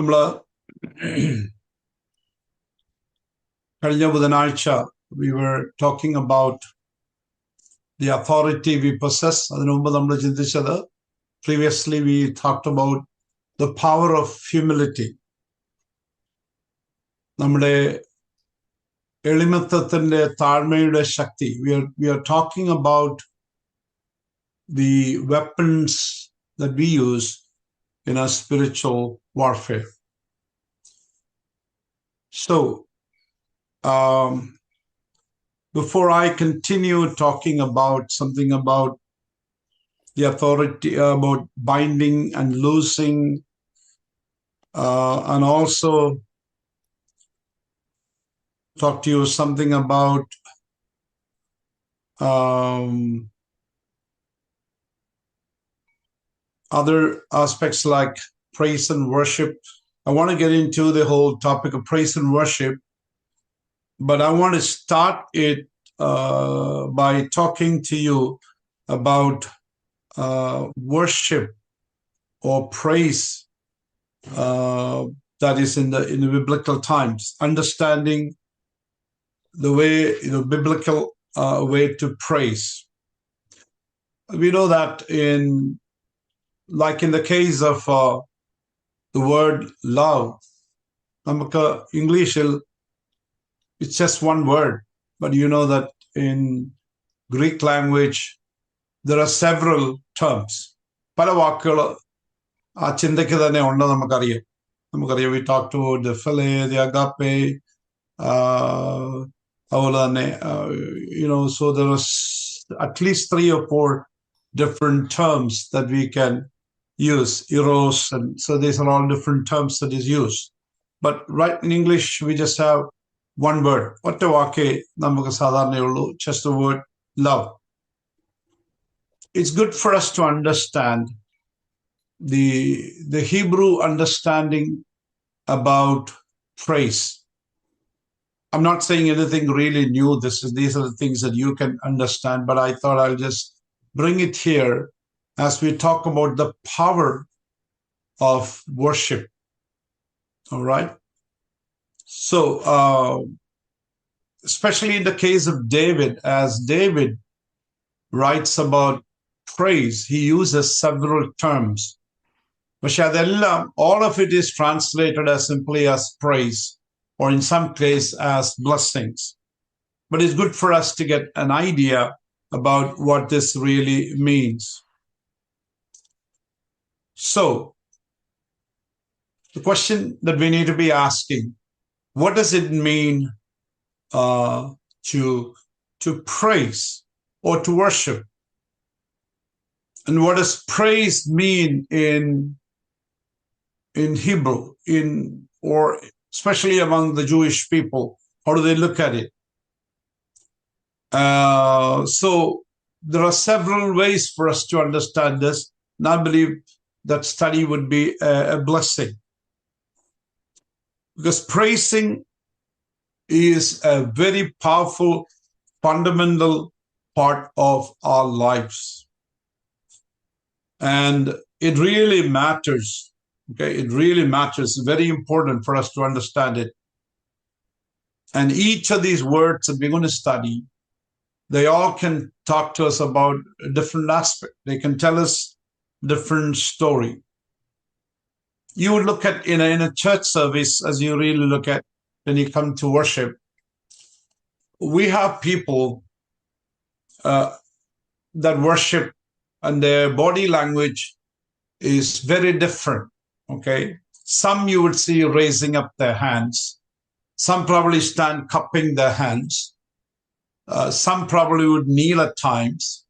നമ്മൾ കഴിഞ്ഞ ബുധനാഴ്ച we were talking about the authority we possess. അതിനു മുമ്പ് നമ്മൾ ചിന്തിച്ചത് previously we talked about the power of humility. നമ്മുടെ എളിമത്വത്തിന്റെ താഴ്മയുടെ ശക്തി. We are talking about the weapons that we use in our spiritual warfare. So, before I continue talking about something about the authority, about binding and loosing, and also talk to you something about other aspects like praise and worship. I want to get into the whole topic of praise and worship, but I want to start it by talking to you about worship or praise that is in the biblical times, understanding the way, biblical way to praise. We know that like in the case of the word love, namukku English it's just one word, but you know that in Greek language there are several terms. പല വാക്കുകൾ ആ ചിന്തയ്ക്ക് തന്നെ ഉണ്ട്. നമുക്കറിയാം. We talked about the philia, the agape, അതുപോലെ തന്നെ so there are at least 3 or 4 different terms that we can use, eros, and so these are all different terms that is used. But right in English, we just have one word. ഒറ്റ വാക്കേ നമുക്ക് സാധാരണയുള്ളൂ, just the word love. It's good for us to understand the Hebrew understanding about praise. I'm not saying anything really new. These are the things that you can understand, but I thought I'll just bring it here as we talk about the power of worship. All right. So, especially in the case of David, as David writes about praise, he uses several terms. All of it is translated as simply as praise, or in some case as blessings. But it's good for us to get an idea about what this really means. So, the question that we need to be asking, what does it mean to praise or to worship? And what does praise mean in Hebrew, or especially among the Jewish people? How do they look at it? So there are several ways for us to understand this, and I believe that study would be a blessing. Because praising is a very powerful, fundamental part of our lives. And it really matters. Okay, it really matters. It's very important for us to understand it. And each of these words that we're going to study, they all can talk to us about a different aspect. They can tell us different story. You would look at in a church service, as you really look at when you come to worship, we have people that worship, and their body language is very different. Okay, some you would see raising up their hands. Some probably stand cupping their hands. Some probably would kneel at times.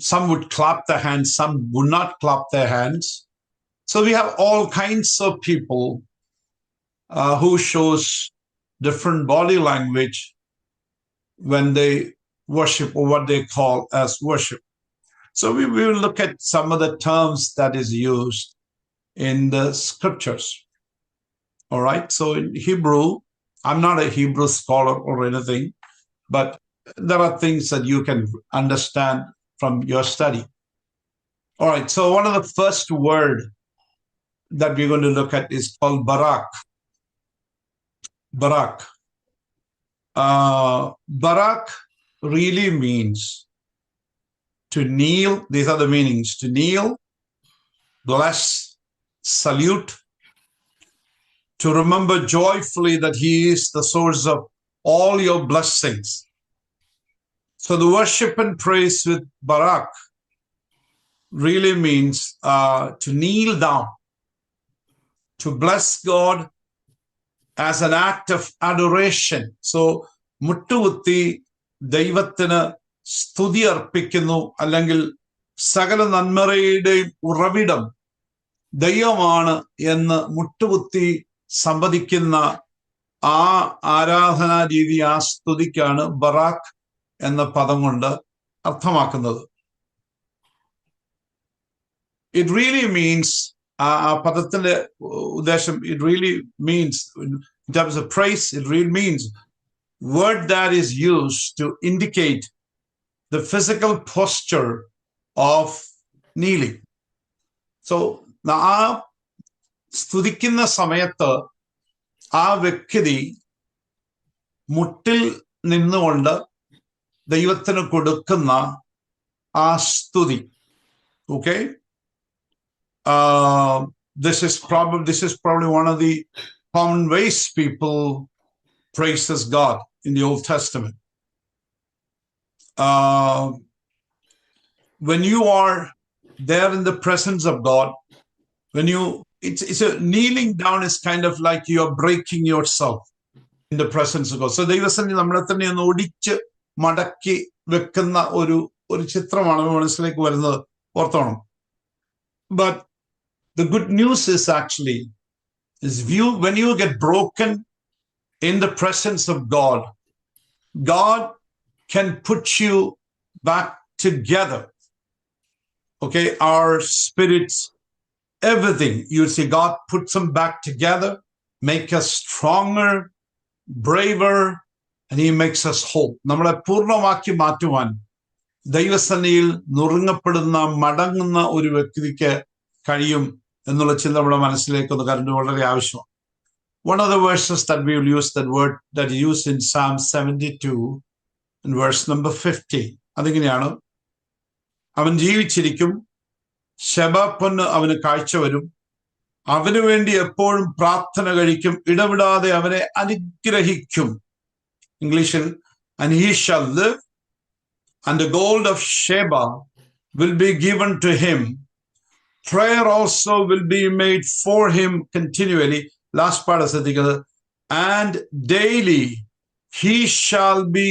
Some would clap their hands. Some would not clap their hands. So we have all kinds of people who shows different body language when they worship, or what they call as worship. So we will look at some of the terms that is used in the scriptures. All right. So in Hebrew, I'm not a Hebrew scholar or anything, but there are things that you can understand from your study. All right. So one of the first word that we're going to look at is called Barak. Barak. Barak really means to kneel. These are the meanings: to kneel, bless, salute, to remember joyfully that He is the source of all your blessings. So the worship and praise with Barak really means to kneel down, to bless God as an act of adoration. So മുട്ടുകുത്തി ദൈവത്തിന് സ്തുതി അർപ്പിക്കുന്നു, അല്ലെങ്കിൽ സകല നന്മയുടെയും ഉറവിടം ദൈവമാണ് എന്ന് മുട്ടുകുത്തി സമ്മതിക്കുന്ന ആ ആരാധനാ രീതി, ആ സ്തുതിക്കാണ് ബറാക്ക് എന്ന പദം കൊണ്ട് അർത്ഥമാക്കുന്നത്. It really means, ആ പദത്തിന്റെ ഉദ്ദേശം, it really means, in terms of praise, it really means word that is used to indicate the physical posture of kneeling. So, ആ സ്തുതിക്കുന്ന സമയത്ത് ആ വ്യക്തി മുട്ടിൽ നിന്നുകൊണ്ട് ദൈവത്തിന് കൊടുക്കുന്ന ആ സ്തുതി. Okay? This is probably one of the common ways people praises God in the Old Testament. When you are there in the presence of God, it's a kneeling down is kind of like you are breaking yourself in the presence of God. So ദൈവസന്നിധി നമ്മളെ തന്നെ ഒന്ന് ഒടിച്ച് മടക്കി വെക്കുന്ന ഒരു ചിത്രമാണ് മനസ്സിലേക്ക് വരുന്നത്, ഓർത്തോണം. But the good news is actually, when you get broken in the presence of God, God can put you back together. Okay, our spirits, everything, you see, God puts them back together, make us stronger, braver, and He makes us whole. നമ്മളെ പൂർണ്ണമാക്കി മാറ്റുവാൻ ദൈവസന്നിധിയിൽ നുറുങ്ങപ്പെടുന്ന മടങ്ങുന്ന ഒരു വ്യക്തിക്ക് കഴിയും എന്നുള്ള ചിന്ത നമ്മുടെ മനസ്സിലേക്ക് ഒന്ന് കരണ്ട് വളരെ ആവശ്യമാണ്. One of the verses that we will use, that word that is used in Psalm 72 in verse number 50, അതിങ്ങനെയാണ്: അവൻ ജീവിച്ചിരിക്കും, ശബപ്പൊന്ന് അവന് കാഴ്ച വരും, അവന് വേണ്ടി എപ്പോഴും പ്രാർത്ഥന കഴിക്കും, ഇടവിടാതെ അവനെ അനുഗ്രഹിക്കും. ഇംഗ്ലീഷിൽ, and he shall live, and the gold of Sheba will be given to him. Prayer also will be made for him continually. Last part is the and daily he shall be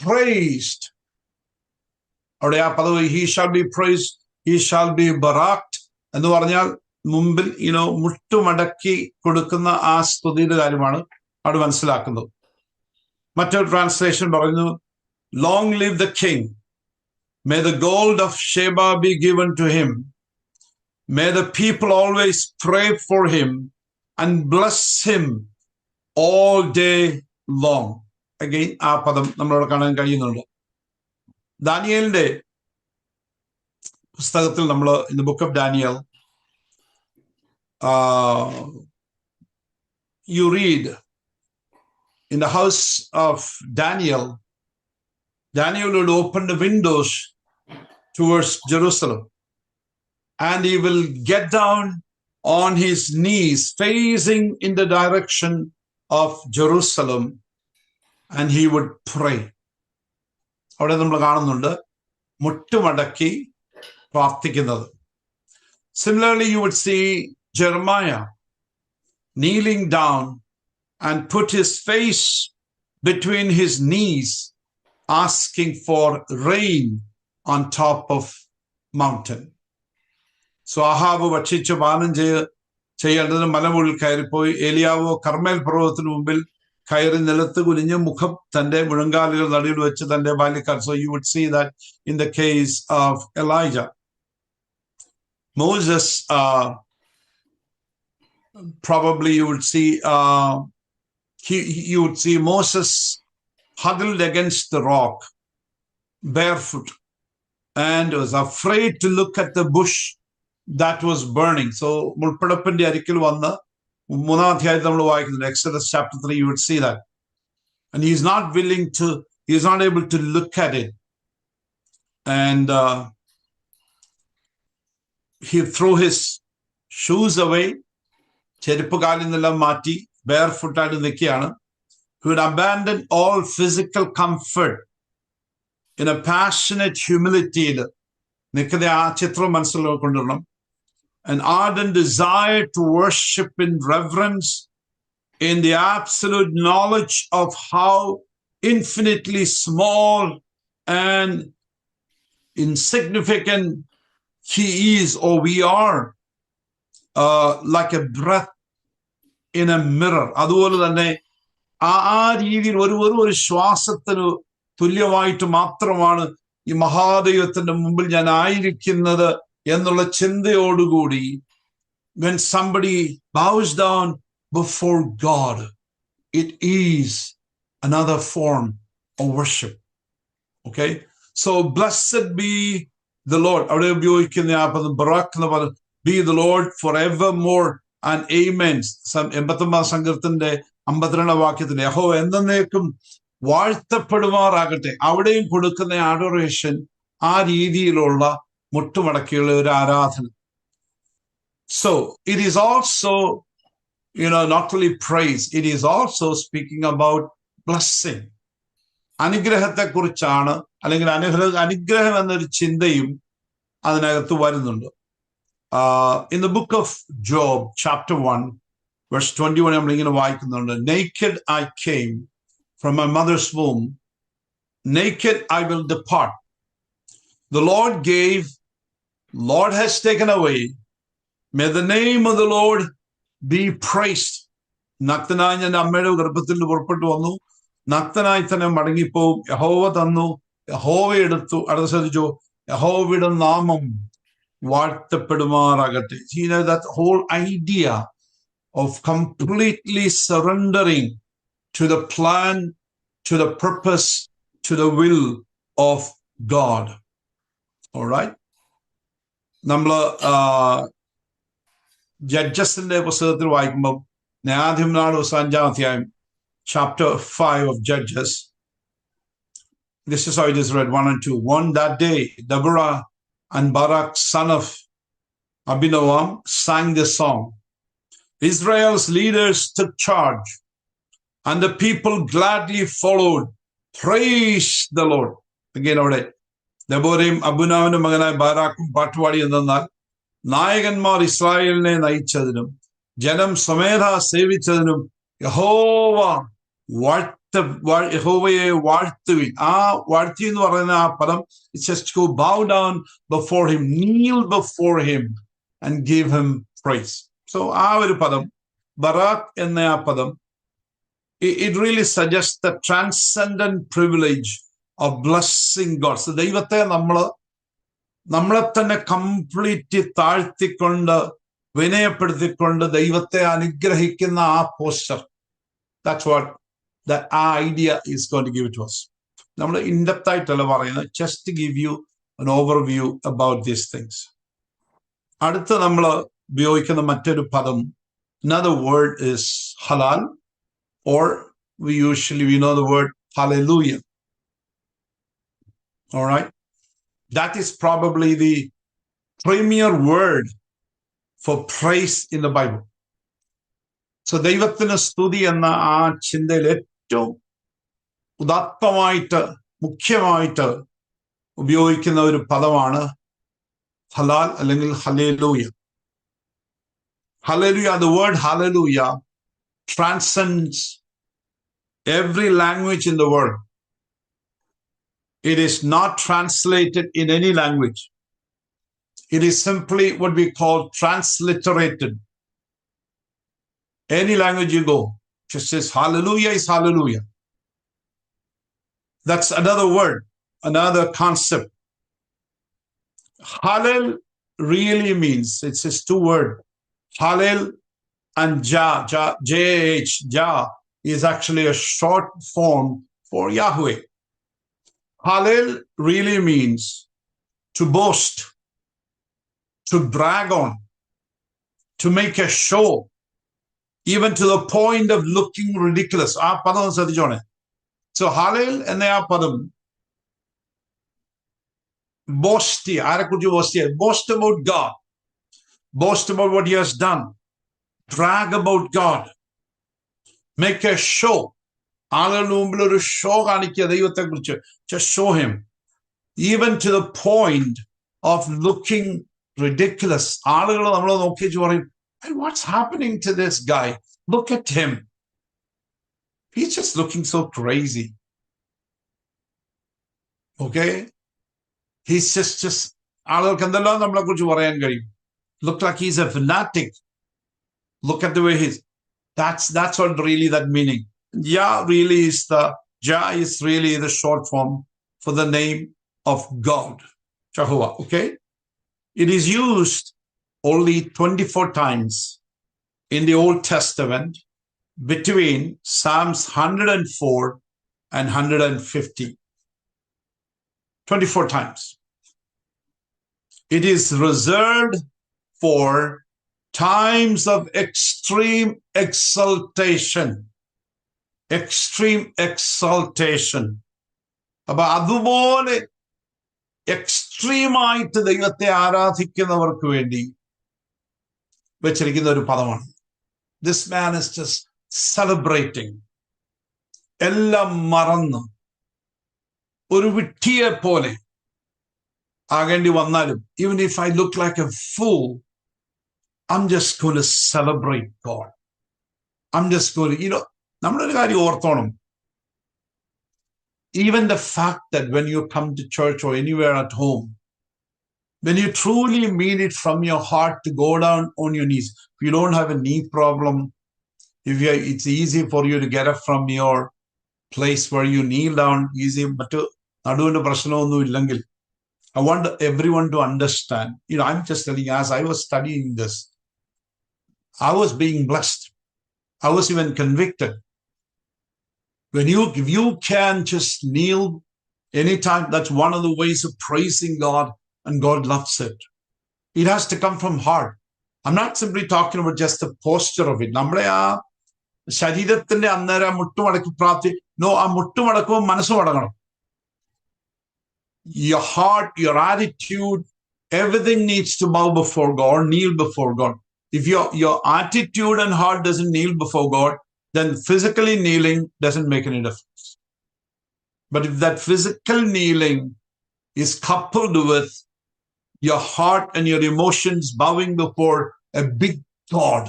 praised. He shall be praised, he shall be baraked. എന്ന് പറഞ്ഞാൽ മുമ്പിൽ മുട്ടുമടക്കി കൊടുക്കുന്ന ആ സ്തുതിയുടെ കാര്യമാണ് അവിടെ മനസ്സിലാക്കുന്നത്. മറ്റൊരു translation പറയുന്നു, long live the king, may the gold of Sheba be given to him, may the people always pray for him and bless him all day long. Again, ആ പദം നമ്മളോട് കാണാൻ കഴിയുന്നുണ്ട്. ദാനിയേലിന്റെ പുസ്തകത്തിൽ നമ്മൾ in the book of Daniel, you read, in the house of Daniel would open the windows towards Jerusalem, and he will get down on his knees facing in the direction of Jerusalem, and he would pray. അവിടെ നമ്മൾ കാണുന്നുണ്ട് മുട്ടുമടക്കി പ്രാർത്ഥിക്കുന്നത്. Similarly, you would see Jeremiah kneeling down and put his face between his knees, asking for rain on top of mountain. So Ahab ഭക്ഷിച്ച് പാനം ചെയ്യേണ്ടതിന് മലമുകളിൽ കയറിപ്പോയി. ഏലിയാവോ കർമ്മേൽ പർവ്വതത്തിന് മുമ്പിൽ കയറി നിലത്ത് കുനിഞ്ഞ് മുഖം തന്റെ മുഴങ്കാലുകൾ നടുവിൽ വെച്ച് തന്റെ ബാല്യക്കാർ. So you would see that in the case of Elijah. Moses, probably you would see you would see Moses huddled against the rock, barefoot, and was afraid to look at the bush that was burning. So മുൾപ്പടപ്പിന്റെ അരികിൽ വന്ന് 3-ാം അധ്യായത്തിൽ നമ്മൾ വായിക്കുന്നുണ്ട്, Exodus chapter 3, you would see that. And he's not able to look at it. And he threw his shoes away. ചെരുപ്പ് കാലിൽ നിന്നെല്ലാം മാറ്റി barefoot ആയിട്ട് നിൽക്കുകയാണ്. He would abandon all physical comfort in a passionate humility. നിൽക്കുന്ന ആ ചിത്രം മനസ്സിൽ കൊണ്ടുവരണം. An ardent desire to worship in reverence, in the absolute knowledge of how infinitely small and insignificant he is, or we are, like a breath in a mirror. അതുപോലെ തന്നെ ആ രീതിയിൽ ഒരു ശ്വാസത്തിന് തുല്യമായിട്ട് മാത്രമാണ് ഈ മഹാദൈവത്തിന്റെ മുമ്പിൽ ഞാൻ ആയിരിക്കുന്നത് എന്നുള്ള ചിന്തയോടുകൂടി, when somebody bows down before God, it is another form of worship. Okay, so blessed be the Lord. അവിടെ ഉപയോഗിക്കുന്ന ആ പദം ബറാക്ക് എന്ന പദം, be the Lord forevermore and amen. 89 സങ്കീർത്തനത്തിന്റെ 52 വാക്യത്തിൽ യഹോവ എന്നേക്കും വാഴ്ത്തപ്പെടുമാറാകട്ടെ. അവിടെയും കൊടുക്കുന്ന അഡോറേഷൻ ആ രീതിയിലുള്ള മുട്ടുമടക്കിയുള്ള ഒരു ആരാധന. So it is also, not only praise, it is also speaking about blessing. അനുഗ്രഹത്തെ കുറിച്ചാണ്, അല്ലെങ്കിൽ അനുഗ്രഹം എന്നൊരു ചിന്തയും അതിനകത്ത് വരുന്നുണ്ട്. In the book of Job, chapter 1, verse 21, നമ്മളിങ്ങനെ വായിക്കുന്നുണ്ട്, naked I came from my mother's womb, naked I will depart. The Lord gave, Lord has taken away. May the name of the Lord be praised. നഗ്നനായി ഞാൻ അമ്മയുടെ ഗർഭത്തിൽ പുറപ്പെട്ടു വന്നു, നഗ്നനായി തന്നെ മടങ്ങിപ്പോവും. യഹോവ തന്നു, യഹോവ എടുത്തു. അടുത്ത ശ്രദ്ധിച്ചോ, യഹോവയുടെ നാമം വാഴ്ത്തപ്പെടുമാറാകട്ടെ. That whole idea of completely surrendering to the plan, to the purpose, to the will of God. All right. നമ്മള് ജഡ്ജസിന്റെ പുസ്തകത്തിൽ വായിക്കുമ്പോൾ ന്യായാധിപനാട് 5-ാം അധ്യായം, chapter 5 of Judges, this is how it is read, 1 and 2. One that day, Deborah and Barak, son of Abinoam, sang this song. Israel's leaders took charge, and the people gladly followed. Praise the Lord. Again, അവിടെ ദെബോരയും അബുനാവിന്റെ മകനായ ബാരാക്കും പാട്ടുപാടി എന്നാൽ, നായകന്മാർ ഇസ്രായേലിനെ നയിച്ചതിനും ജനം സ്വമേധ സേവിച്ചതിനും യഹോവയെ വാഴ്ത്തുവിൻ. ആ വാഴ്ത്തി എന്ന് പറയുന്ന ആ പദം, it's just to bow down before him, kneel before him and give him praise. So ആ ഒരു പദം, ബറാക്ക് എന്ന ആ പദം, it really suggests the transcendent privilege of blessing God. So ദൈവത്തെ നമ്മളെ തന്നെ കംപ്ലീറ്റ് താഴ്ത്തിക്കൊണ്ട് വിനയപ്പെടുത്തിക്കൊണ്ട് ദൈവത്തെ അനുഗ്രഹിക്കുന്ന ആ poster, that's what that idea is going to give it to us. നമ്മൾ ഇൻഡെപ്ത് ആയിട്ടല്ല പറയുന്നത്, just to give you an overview about these things. അടുത്ത നമ്മൾ ഉപയോഗിക്കുന്ന മറ്റൊരു പദം, another word is halal, or we know the word hallelujah. All right, that is probably the premier word for praise in the Bible. So ദൈവത്തിന് സ്തുതി എന്ന ആ ചിന്തയിൽ ഏറ്റവും ഉദാത്തമായിട്ട് മുഖ്യമായിട്ട് ഉപയോഗിക്കുന്ന ഒരു പദമാണ് ഹലാൽ അല്ലെങ്കിൽ hallelujah. Hallelujah, the word hallelujah transcends every language in the world. It is not translated in any language. It is simply what we call transliterated. Any language you go, just says hallelujah is hallelujah. That's another word, another concept. Hallel really means, it's just two words. Hallel and J-A-H, Jah, is actually a short form for Yahweh. Hallel really means to boast, to brag on, to make a show, even to the point of looking ridiculous. ആ പദം ശ്രദ്ധിച്ചോണേ. So Hallel എന്ന ആ പദം boast, ആരെക്കുറിച്ച് boast? Boast about God. Boast about what he has done. Brag about God. Make a show. ആളുകളുടെ മുമ്പിൽ ഒരു show കാണിക്കുക ദൈവത്തെ കുറിച്ച്. Just show him. Even to the point of looking ridiculous. ആളുകൾ നമ്മളെ നോക്കിച്ച് പറയും, what's happening to this guy? Look at him. He's just looking so crazy. Okay? He's just ആളുകൾക്ക് എന്തെല്ലാം നമ്മളെ കുറിച്ച് പറയാൻ കഴിയും. Look like he's a fanatic. Look at the way he's. That's what really that meaning. Yah is really the short form for the name of God, Jehovah. Okay? It is used only 24 times in the Old Testament between Psalms 104 and 150. 24 times. It is reserved for times of extreme exaltation. Extreme exaltation. അപ്പൊ അതുപോലെ എക്സ്ട്രീമായിട്ട് ദൈവത്തെ ആരാധിക്കുന്നവർക്ക് വേണ്ടി വെച്ചിരിക്കുന്ന ഒരു പദമാണ്. This man is just celebrating. എല്ലാം മറന്ന് ഒരു വിഡ്ഢിയെ പോലെ ആകേണ്ടി വന്നാലും, even if I look like a fool, I'm just going to celebrate God. I'm just going to, നമ്മളൊരു കാര്യം ഓർത്തോണം. Even the fact that when you come to church or anywhere at home, when you truly mean it from your heart to go down on your knees, if you don't have a knee problem, it's easy for you to get up from your place where you kneel down easy, but നടുവിന്റെ പ്രശ്നമൊന്നും ഇല്ലെങ്കിൽ, I want everyone to understand. I'm just telling you, as I was studying this, I was being blessed. I was even convicted. When if you can just kneel anytime, that's one of the ways of praising God, and God loves it. It has to come from heart. I'm not simply talking about just the posture of it. നമ്മളെ ആ ശരീരത്തിന്റെ അന്നേരം മുട്ടുമടക്കി no, ആ മുട്ടുമടക്കവും മനസ്സും അടങ്ങണം. Your heart, your attitude, everything needs to bow before God, kneel before God. If your attitude and heart doesn't kneel before God, then physically kneeling doesn't make any difference. But if that physical kneeling is coupled with your heart and your emotions bowing before a big God,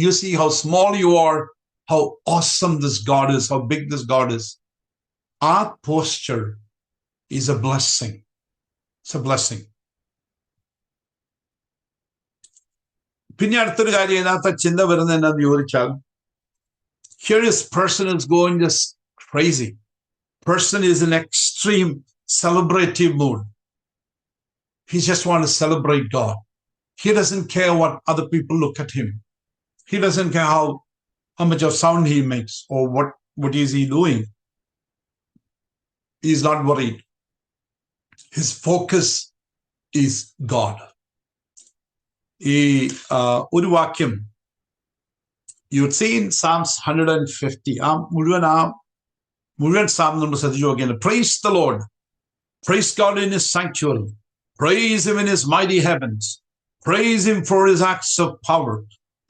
you see how small you are, how awesome this God is, how big this God is. Our posture is a blessing. It's a blessing. പിന്നെ അടുത്തൊരു കാര്യം ഇതിനകത്ത് ചിന്ത വരുന്നത് എന്നാന്ന് ചോദിച്ചാൽ, here is person is going just crazy. Person is in extreme celebrative mood. He just wants to celebrate God. He doesn't care what other people look at him. He doesn't care how much of sound he makes or what is he doing. He's not worried. His focus is God. ഒരു വാക്യം you would see in Psalms 150. മുഴുവൻ Sam നമ്മൾ ശ്രദ്ധിച്ചു നോക്കിയാൽ, praise the Lord, praise God in his sanctuary, praise him in his mighty heavens, praise him for his acts of power,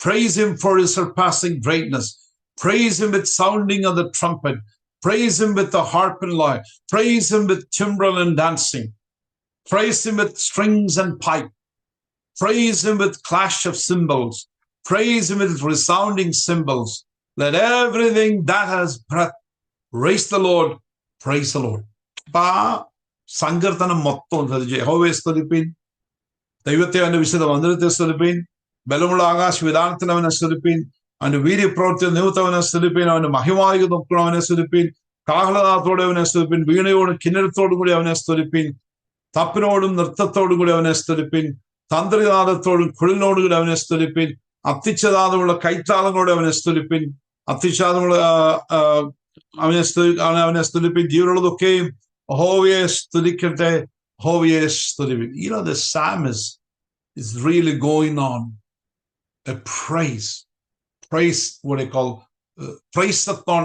praise him for his surpassing greatness, praise him with sounding of the trumpet, praise him with the harp and lyre, praise him with timbrel and dancing, praise him with strings and pipe, praise him with clash of cymbals, praise him with resounding cymbals. Let everything that has breath praise the Lord, praise the Lord. അപ്പൊ ആ സങ്കീർത്തനം മൊത്തം യഹോവയെ സ്തുതിപ്പീൻ, ദൈവത്തെ അവന്റെ വിശുദ്ധ മന്ദിരത്തെ സ്തുതിപ്പീൻ, ബലമുള്ള ആകാശ വിധാനത്തിൽ അവനെ സ്തുതിപ്പീൻ, അവന്റെ വീര്യപ്രവൃത്തി നിമിത്തവനെ സ്തുതിപ്പീൻ, അവന്റെ മഹിമായിക നോക്കണം അവനെ സ്തുതിപ്പീൻ, കാഹളനാഥത്തോടെ അവനെ സ്തുതിപ്പീൻ, വീണയോടും കിന്നരത്തോടും കൂടി അവനെ സ്തുതിപ്പീൻ, തപ്പിനോടും നൃത്തത്തോടും കൂടി അവനെ സ്തുതിപ്പീൻ, തന്ത്രിനാഥത്തോടും കുഴലിനോടുകൂടി അവനെ സ്തുതിപ്പിൻ, അത്തിച്ചതാദമുള്ള കൈത്താളങ്ങളോടെ അവനെ സ്തുതിപ്പിൻ, അത്തിച്ചാദമുള്ള അവനെ സ്തുതിപ്പിൻ, ജീവനുള്ളതൊക്കെയും യഹോവയെ സ്തുതിക്കട്ടെ, The psalmist is really going on a praise, what they call praise-a-thon.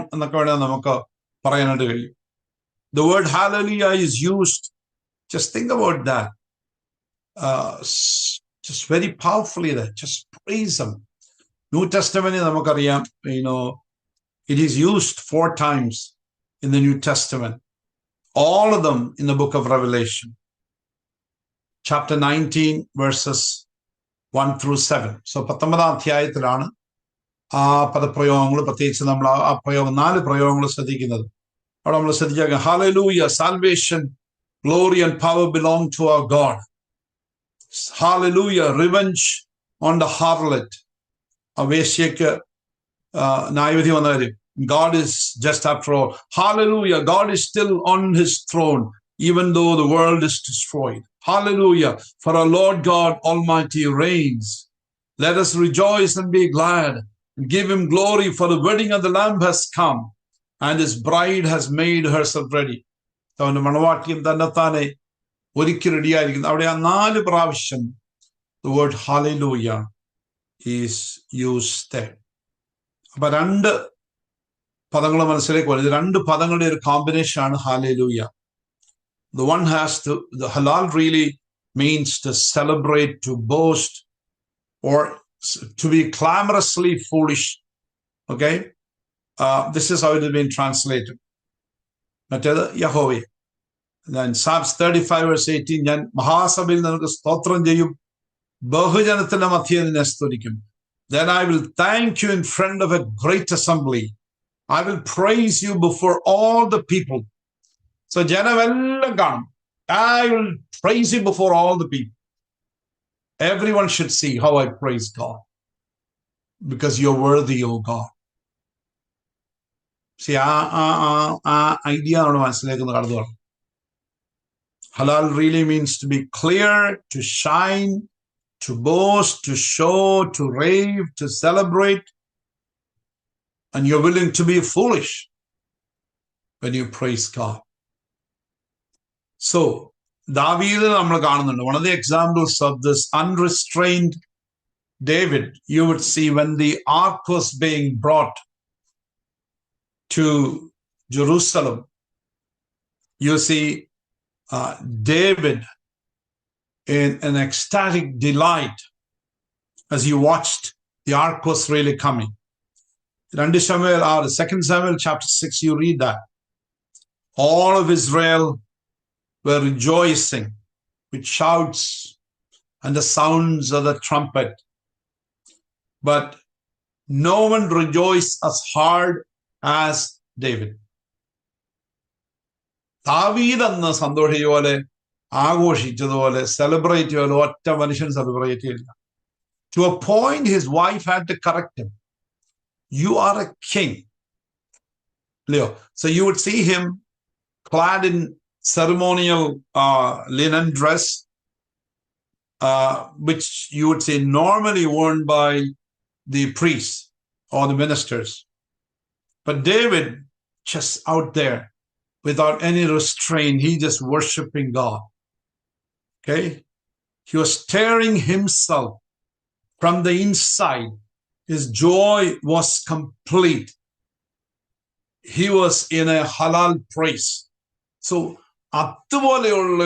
The word hallelujah is used. Just think about that. Just very powerfully there. Just praise him. New Testament, it is used 4 times in the New Testament. All of them in the book of Revelation. Chapter 19, verses 1 through 7. So, 19ാം അധ്യായത്തിലാണ് ആ പദപ്രയോഗങ്ങൾ, പ്രത്യേകിച്ച് നമ്മൾ ആ പ്രയോഗം 4 പ്രയോഗങ്ങൾ ശ്രദ്ധിക്കുന്നത്. അവിടെ നമ്മൾ ശ്രദ്ധിച്ചാൽ Hallelujah, salvation, glory and power belong to our God. Hallelujah, revenge on the harlot. ആ വേശ്യയ്ക്ക് ന്യായവിധി വന്ന കാര്യം. God is just after all. Hallelujah, God is still on his throne, even though the world is destroyed. Hallelujah, for our Lord God Almighty reigns. Let us rejoice and be glad and give him glory, for the wedding of the Lamb has come and his bride has made herself ready. അവന്റെ മണവാട്ടിയും തന്നെത്താനെ ഒരുക്കി റെഡിയായിരിക്കുന്നു. അവിടെ ആ 4 പ്രാവശ്യം the word hallelujah is used there. അപ്പൊ 2 പദങ്ങൾ മനസ്സിലേക്ക് വരുന്നത്. 2 പദങ്ങളുടെ ഒരു കോമ്പിനേഷൻ ആണ് hallelujah. The one the halal really means to celebrate, to boast, or to be clamorously foolish. Okay? This is how it has been translated. മറ്റേത് യഹോവേ. Then Psalms 35 verse 18, ഞാൻ മഹാസഭയിൽ നിനക്ക് സ്തോത്രം ചെയ്യും, ബഹുജനത്തിന്റെ മധ്യേ നിന്നെ സ്തുതിക്കും. Then I will thank you in front of a great assembly. I will praise you before all the people. So janavellam കാണും. I will praise you before all the people. Everyone should see how I praise God, because you're worthy, O God. See, idea ആണ് മനസ്സിലേക്ക് കടന്നു വരണം. Halal really means to be clear, to shine, to boast, to show, to rave, to celebrate. And you're willing to be foolish when you praise God. So, David, one of the examples of this unrestrained David, you would see when the ark was being brought to Jerusalem, you see David in an ecstatic delight as he watched the ark was really coming. In 2 Samuel chapter 6, you read that. All of Israel were rejoicing with shouts and the sounds of the trumpet. But no one rejoiced as hard as David. ദാവീദ് അന്ന് സന്തോഷിച്ചതുപോലെ ആഘോഷിച്ചതുപോലെ celebrate ചെയ്തതുപോലെ ഒറ്റ മനുഷ്യൻ celebrate ചെയ്തില്ല. To a point, his wife had to correct him. You are a king. Leo. So you would see him clad in ceremonial linen dress, which you would say normally worn by the priests or the ministers. But David, just out there, without any restraint, he just worshiping God. Okay? He was tearing himself from the inside. His joy was complete. He was in a halal praise. So, അതുപോലെയുള്ള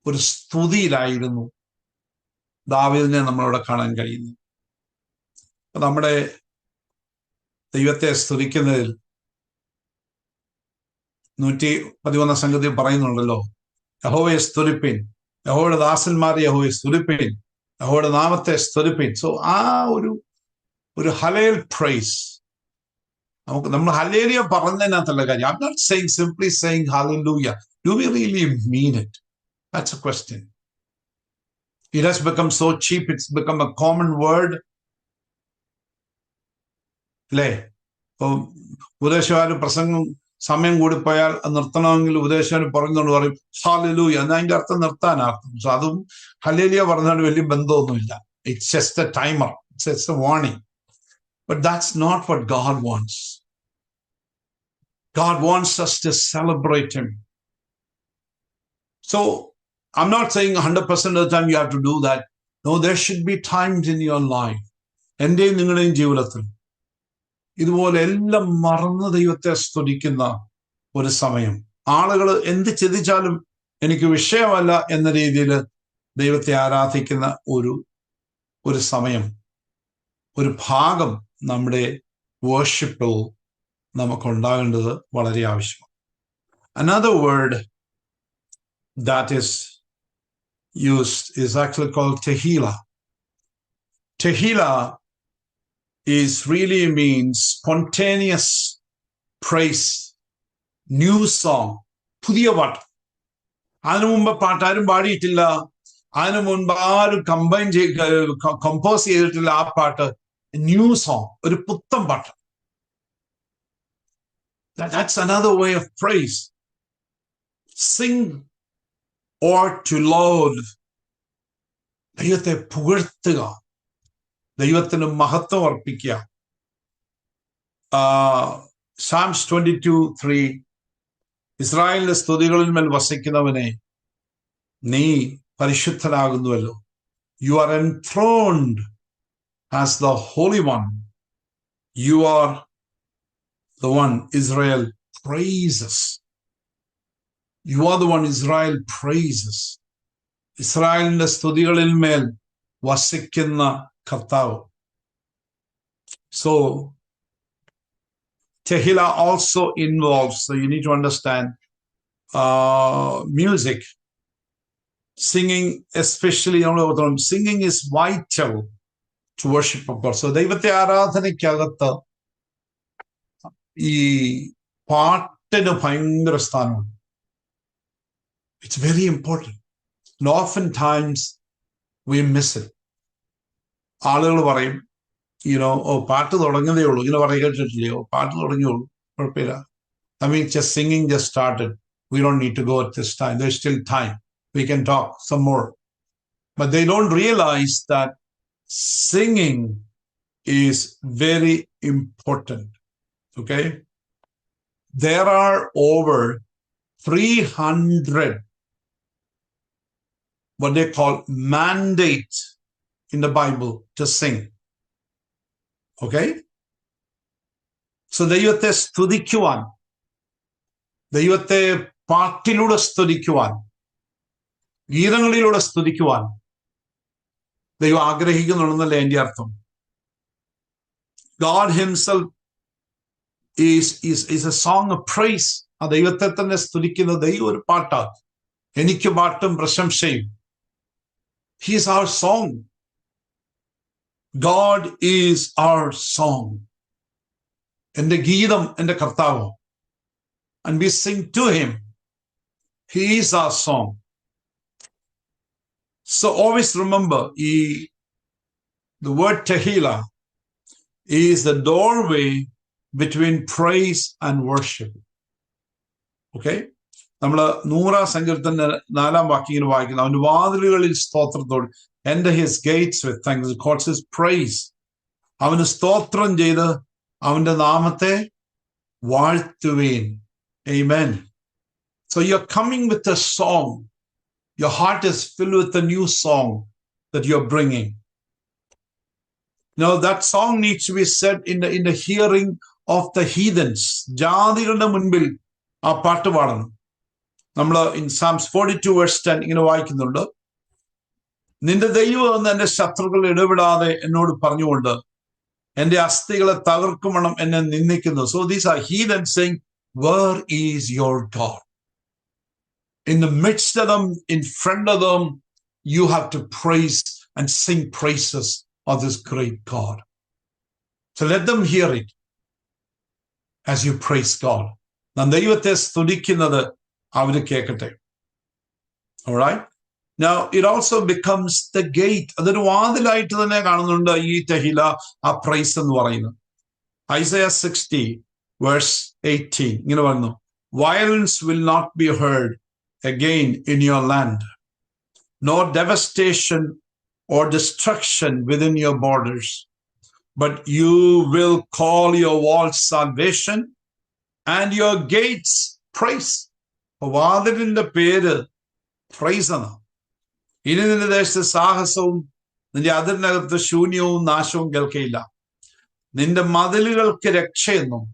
ഒരു സ്തുതിയിലായിരുന്നു ദാവീദിനെ നമ്മളവിടെ കാണാൻ കഴിയുന്നു. നമ്മുടെ ദൈവത്തെ സ്തുതിക്കുന്നതിൽ 111 സംഗതി പറയുന്നുണ്ടല്ലോ, യഹോവയെ സ്തുതിപ്പിൻ, യഹോവയുടെ ദാസന്മാരെ യഹോവയെ സ്തുതിപ്പിൻ, യഹോവയുടെ നാമത്തെ സ്തുതിപ്പിൻ. സോ ആ ഒരു ഹലേൽ പ്രൈസ് നമ്മൾ ഹല്ലേലൂയ പറഞ്ഞതിനകത്തുള്ള കാര്യം. I'm not saying simply saying hallelujah. Do we really mean it? That's a question. It has become so cheap. It's become a common word. അല്ലേ? ഇപ്പൊ ഉപദേശകാര് പ്രസംഗം സമയം കൂടിപ്പോയാൽ നിർത്തണമെങ്കിൽ ഉപദേശകാര് പറഞ്ഞുകൊണ്ട് പറയും ഹല്ലേലൂയ. എന്നാൽ അതിന്റെ അർത്ഥം നിർത്താനർത്ഥം. സോ അതും ഹല്ലേലൂയ പറഞ്ഞാൽ വലിയ ബന്ധമൊന്നുമില്ല. It's just a timer. It's just a warning. But that's not what God wants. God wants us to celebrate him. So I'm not saying 100% of the time you have to do that. No, there should be times in your life, എന്റെയും നിങ്ങളുടെയും ജീവിതത്തിൽ ഇതുപോലെ എല്ലാം മറന്ന് ദൈവത്തെ സ്തുതിക്കുന്ന ഒരു സമയം. ആളുകൾ എന്ത് ചിന്തിച്ചാലും എനിക്ക് വിഷയമല്ല എന്ന രീതിയിൽ ദൈവത്തെ ആരാധിക്കുന്ന ഒരു സമയം, ഒരു ഭാഗം നമ്മുടെ വേർഷിപ്പിൽ നമുക്കുണ്ടാകേണ്ടത് വളരെ ആവശ്യമാണ്. Another word that is used is actually called tehillah. Tehillah really means spontaneous praise, new song, പുതിയ പാട്ട്. അതിനു മുമ്പ് പാട്ടാരും പാടിയിട്ടില്ല, അതിനു മുൻപ് ആരും കമ്പോസ് ചെയ്തിട്ടില്ല ആ പാട്ട്. ന്യൂ സോങ്, ഒരു പുത്തൻ പാട്ട്. That's another way of praise. Sing or to laud. ദൈവത്തെ പുകഴ്ത്തുക, ദൈവത്തിന് മഹത്വം അർപ്പിക്കുക. Psalms 22:3, ഇസ്രായേലിന്റെ സ്തുതികളിന്മേൽ വസിക്കുന്നവനെ, നീ പരിശുദ്ധനാകുന്നുവല്ലോ. You are enthroned as the Holy One. You are the one Israel praises. You are the one Israel praises. ഇസ്രായേലിന്റെ സ്തുതികളിന്മേൽ വസിക്കുന്ന കർത്താവ്. So Tehillah also involves, so you need to understand, music, singing, especially singing is vital to worship of God. So ദൈവത്തെ ആരാധനയ്ക്കകത്ത് ഈ പാട്ടിന് ഭയങ്കര സ്ഥാനമുണ്ട്. It's very important. And oftentimes we miss it. ആളുകൾ പറയും, പാട്ട് തുടങ്ങുന്നതേ ഉള്ളൂ, ഇങ്ങനെ പറയുക കേട്ടിട്ടില്ലയോ, പാട്ട് തുടങ്ങിയുള്ളൂ, കുഴപ്പമില്ല. Just singing just started. We don't need to go at this time. There's still time. We can talk some more. But they don't realize that singing is very important. Okay? There are over 300 what they call mandates in the Bible to sing. Okay? So ദൈവത്തെ സ്തുതിക്കുവാൻ, ദൈവത്തെ പാട്ടിലൂടെ സ്തുതിക്കുവാൻ, ഗീതങ്ങളിലൂടെ സ്തുതിക്കുവാൻ ദൈവം ആഗ്രഹിക്കുന്നുണ്ടെന്നല്ലേ എൻ്റെ അർത്ഥം. God himself is a song of praise. ആ ദൈവത്തെ തന്നെ സ്തുതിക്കുന്ന ദൈവം ഒരു പാട്ടാണ്. എനിക്ക് പാട്ടും പ്രശംസയും. He is our song. God is our song. എൻ്റെ ഗീതം എൻ്റെ കർത്താവ്. And we sing to him. He is our song. So always remember, the word Tehillah is the doorway between praise and worship. Okay? നമ്മൾ 100 സങ്കീർത്തന 4 വാക്യങ്ങൾ വായിക്കുന്നു. അവന്റെ വാതിലുകളിൽ സ്തോത്രത്തോട്, enter his gates with thanks, calls his praise. അവന് സ്തോത്രം ചെയ്ത് അവന്റെ നാമത്തെ വാഴ്ത്തുവീൻ. Amen. So you're coming with a song. Your heart is filled with a new song that you're bringing. Now that song needs to be said in the hearing of the heathens. ജാതികളുടെ മുൻപിൽ ആ പാട്ട് പാടണം. നമ്മൾ in Psalms 42 verse 10 ഇങ്ങനെ വായിക്കുന്നുണ്ട്, നിന്റെ ദൈവം എന്ന് എന്റെ ശത്രുക്കൾ ഇടപെടാതെ എന്നോട് പറഞ്ഞുകൊണ്ട് എന്റെ അസ്ഥികളെ തകർക്കുമണം എന്നെ നിന്ദിക്കുന്നു. So these are heathens saying, where is your God? In the midst of them, in front of them, you have to praise and sing praises of this great God. So let them hear it as you praise God. നാം ദൈവത്തെ സ്തുതിക്കുന്നത് അവര് കേൾക്കട്ടെ. All right? Now, it also becomes the gate. അതൊരു വാതിലായിട്ട് തന്നെ കാണുന്നുണ്ട് ഈ തെഹില, ആ price എന്ന് പറയുന്നത്. Isaiah 60 verse 18 ഇങ്ങനെ പറയുന്നു, violence will not be heard again in your land, nor devastation or destruction within your borders, but you will call your walls salvation and your gates praise. വാതിലിന്റെ പേര് പ്രൈസ് എന്ന. ഇനി നിന്റെ ദേശത്ത് സാഹസവും നിന്റെ അതിരിനകത്ത് ശൂന്യവും നാശവും കേൾക്കയില്ല. നിന്റെ മതിലുകൾക്ക് രക്ഷയെന്നും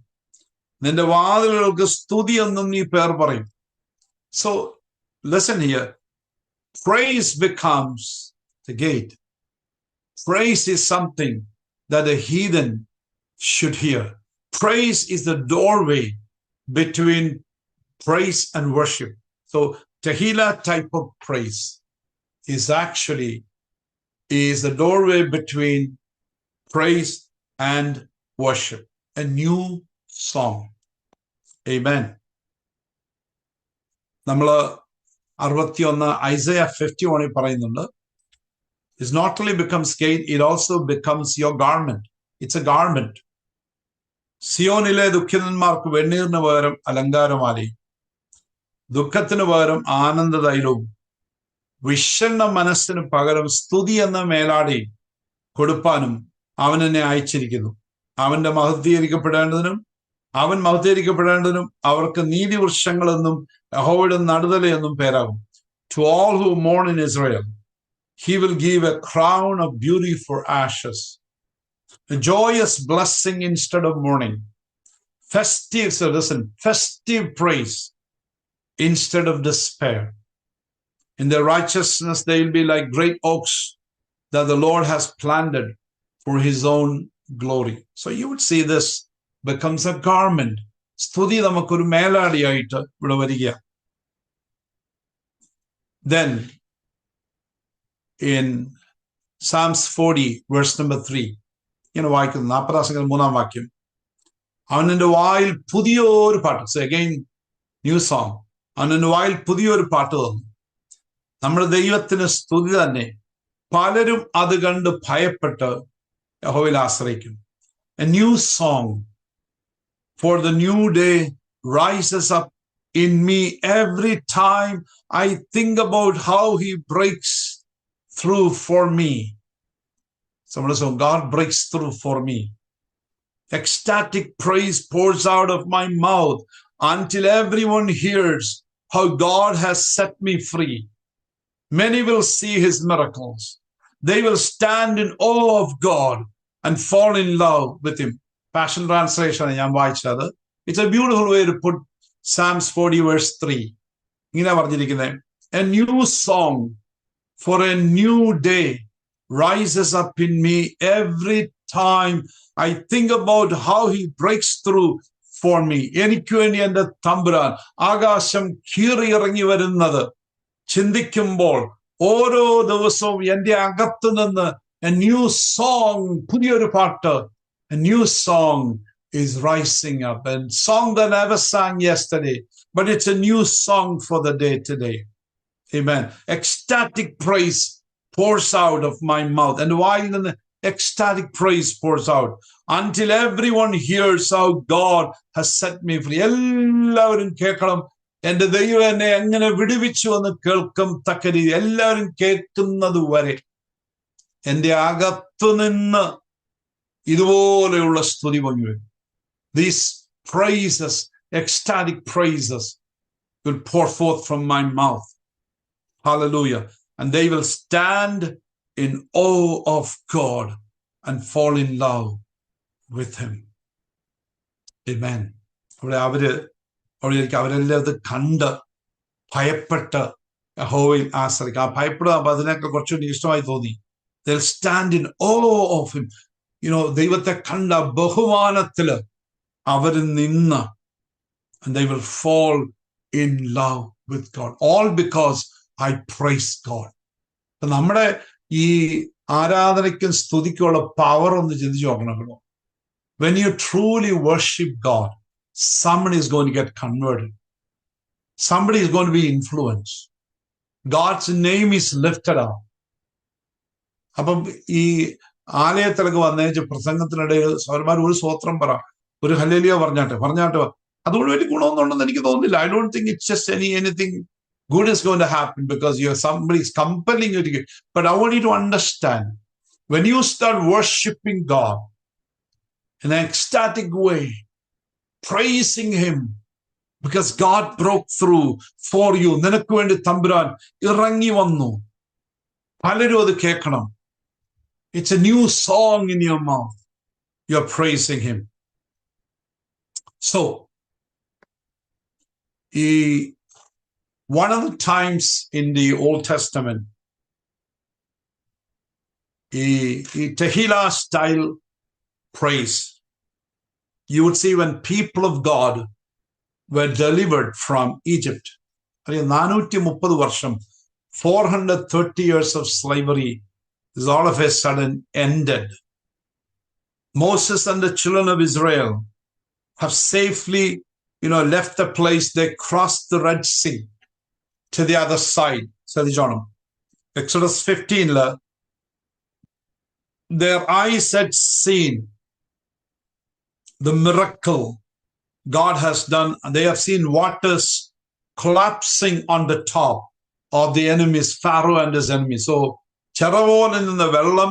നിന്റെ വാതിലുകൾക്ക് സ്തുതിയെന്നും നീ പേർ പറയും. So listen here. Praise becomes the gate. Praise is something that a heathen should hear. Praise is the doorway between praise and worship. So Tehillah type of praise is the doorway between praise and worship. A new song. Amen. നമ്മൾ 61 Isaiah 51 പറയുന്നുണ്ട്. It not only becomes gate, it also becomes your garment. It's a garment. സിയോനിലെ ദുഃഖിതന്മാർക്ക് വെണ്ണീറിന് പകരം അലങ്കാരമാലയും ദുഃഖത്തിന് പകരം ആനന്ദതൈലവും വിഷണ്ണ മനസ്സിന് പകരം സ്തുതി എന്ന മേലാടി കൊടുപ്പാനും അവൻ എന്നെ അയച്ചിരിക്കുന്നു. അവൻ മഹത്വീകരിക്കപ്പെടേണ്ടതിനും അവർക്ക് നീതിവൃക്ഷങ്ങളെന്നും യഹോവയുടെ നടുതലയെന്നും പേരാകും. To all who mourn in Israel, he will give a crown of beauty for ashes, a joyous blessing instead of mourning, festive praise instead of despair. In their righteousness they will be like great oaks that the Lord has planted for his own glory. So you would see this becomes a garment. സ്തുതി നമുക്കൊരു മേലാടിയായിട്ട് ഇവിടെ വരിക. Then in Psalms 40 verse number 3 ഇങ്ങനെ വായിക്കുന്നു. 40 3-ാം വാക്യം. അവൻ എൻ്റെ വായിൽ പുതിയൊരു പാട്ട്. So again new song. അവൻ എൻ്റെ വായിൽ പുതിയൊരു പാട്ട് തന്നു. നമ്മുടെ ദൈവത്തിന് സ്തുതി തന്നെ. പലരും അത് കണ്ട് ഭയപ്പെട്ട് യഹോവയിൽ ആശ്രയിക്കും. A new song for the new day rises up in me every time I think about how he breaks through for me. Somebody say, God breaks through for me. Ecstatic praise pours out of my mouth until everyone hears how God has set me free. Many will see his miracles. They will stand in awe of God and fall in love with him. Passion translation ഞാൻ വായിച്ചത്. It's a beautiful way to put Psalms 40 verse 3. ഇങ്ങനെ പറഞ്ഞിരിക്കുന്നത്, a new song for a new day rises up in me every time I think about how he breaks through for me. എനിക്ക് വേണ്ടി എൻ്റെ തമ്പുരാൻ ആകാശം കീറിയിറങ്ങി വരുന്നത് ചിന്തിക്കുമ്പോൾ ഓരോ ദിവസവും എൻ്റെ അകത്ത് നിന്ന് a new song, പുതിയൊരു പാട്ട്, a new song is rising up. A song that I never sang yesterday, but it's a new song for the day today. Amen. Ecstatic praise pours out of my mouth. And while the ecstatic praise pours out, until everyone hears how God has set me free. എല്ലാവരും കേൾക്കണം, എൻ്റെ ദൈവം എന്നെ എങ്ങനെ വിടുവിച്ചു എന്ന് കേൾക്കും തക്ക രീതി എല്ലാവരും കേൾക്കുന്നത് വരെ എൻ്റെ അകത്തുനിന്ന് ഇതുപോലെയുള്ള സ്തുതി പൊങ്ങി വരും. These praises, ecstatic praises, will pour forth from my mouth. Hallelujah. And they will stand in awe of God and fall in love with him. Amen. അവരെല്ലാം ഇത് കണ്ട് ഭയപ്പെട്ട് യഹോവയിൽ ആശ്രയിക്കുക. ആ ഭയപ്പെടുക അതിനൊക്കെ കുറച്ചുകൂടി ഇഷ്ടമായി തോന്നി. They'll stand in awe of him. ദൈവത്തെ കണ്ട ബഹുമാനത്തില് അവർ നിന്ന്, and they will fall in love with God. All because I praise God. നമ്മുടെ ഈ ആരാധനയ്ക്കും സ്തുതിക്കുള്ള പവർ ഒന്ന് ചിന്തിച്ചു നോക്കണം. When you truly worship God, somebody is going to get converted. Somebody is going to be influenced. God's name is lifted up. അപ്പം ഈ ആലയത്തിലൊക്കെ വന്നേച്ച് പ്രസംഗത്തിനിടയിൽ സൗരന്മാർ ഒരു സ്വോത്രം പറ, ഒരു ഹല്ലേലൂയ പറഞ്ഞാട്ടെ അതുകൊണ്ട് വലിയ ഗുണമൊന്നുണ്ടെന്ന് എനിക്ക് തോന്നുന്നില്ല. I don't think it's just anything good is going to happen because somebody is compelling you to give. But I want you to understand, when you start worshiping God in an ecstatic way, praising him Because God broke through for you. നിനക്ക് വേണ്ടി തമ്പുരാൻ ഇറങ്ങി വന്നു. പലരും അത് കേൾക്കണം. It's a new song in your mouth. You're praising him. So, one of the times in the Old Testament, Tehillah style praise, you would see when people of God were delivered from Egypt. 430 വർഷം, 430 years of slavery is all of a sudden ended. Moses and the children of Israel have safely, left the place. They crossed the Red Sea to the other side. Exodus 15, their eyes had seen the miracle God has done. They have seen waters collapsing on the top of the enemies, Pharaoh and his enemies. So, ചെറവോനിൽ നിന്ന് വെള്ളം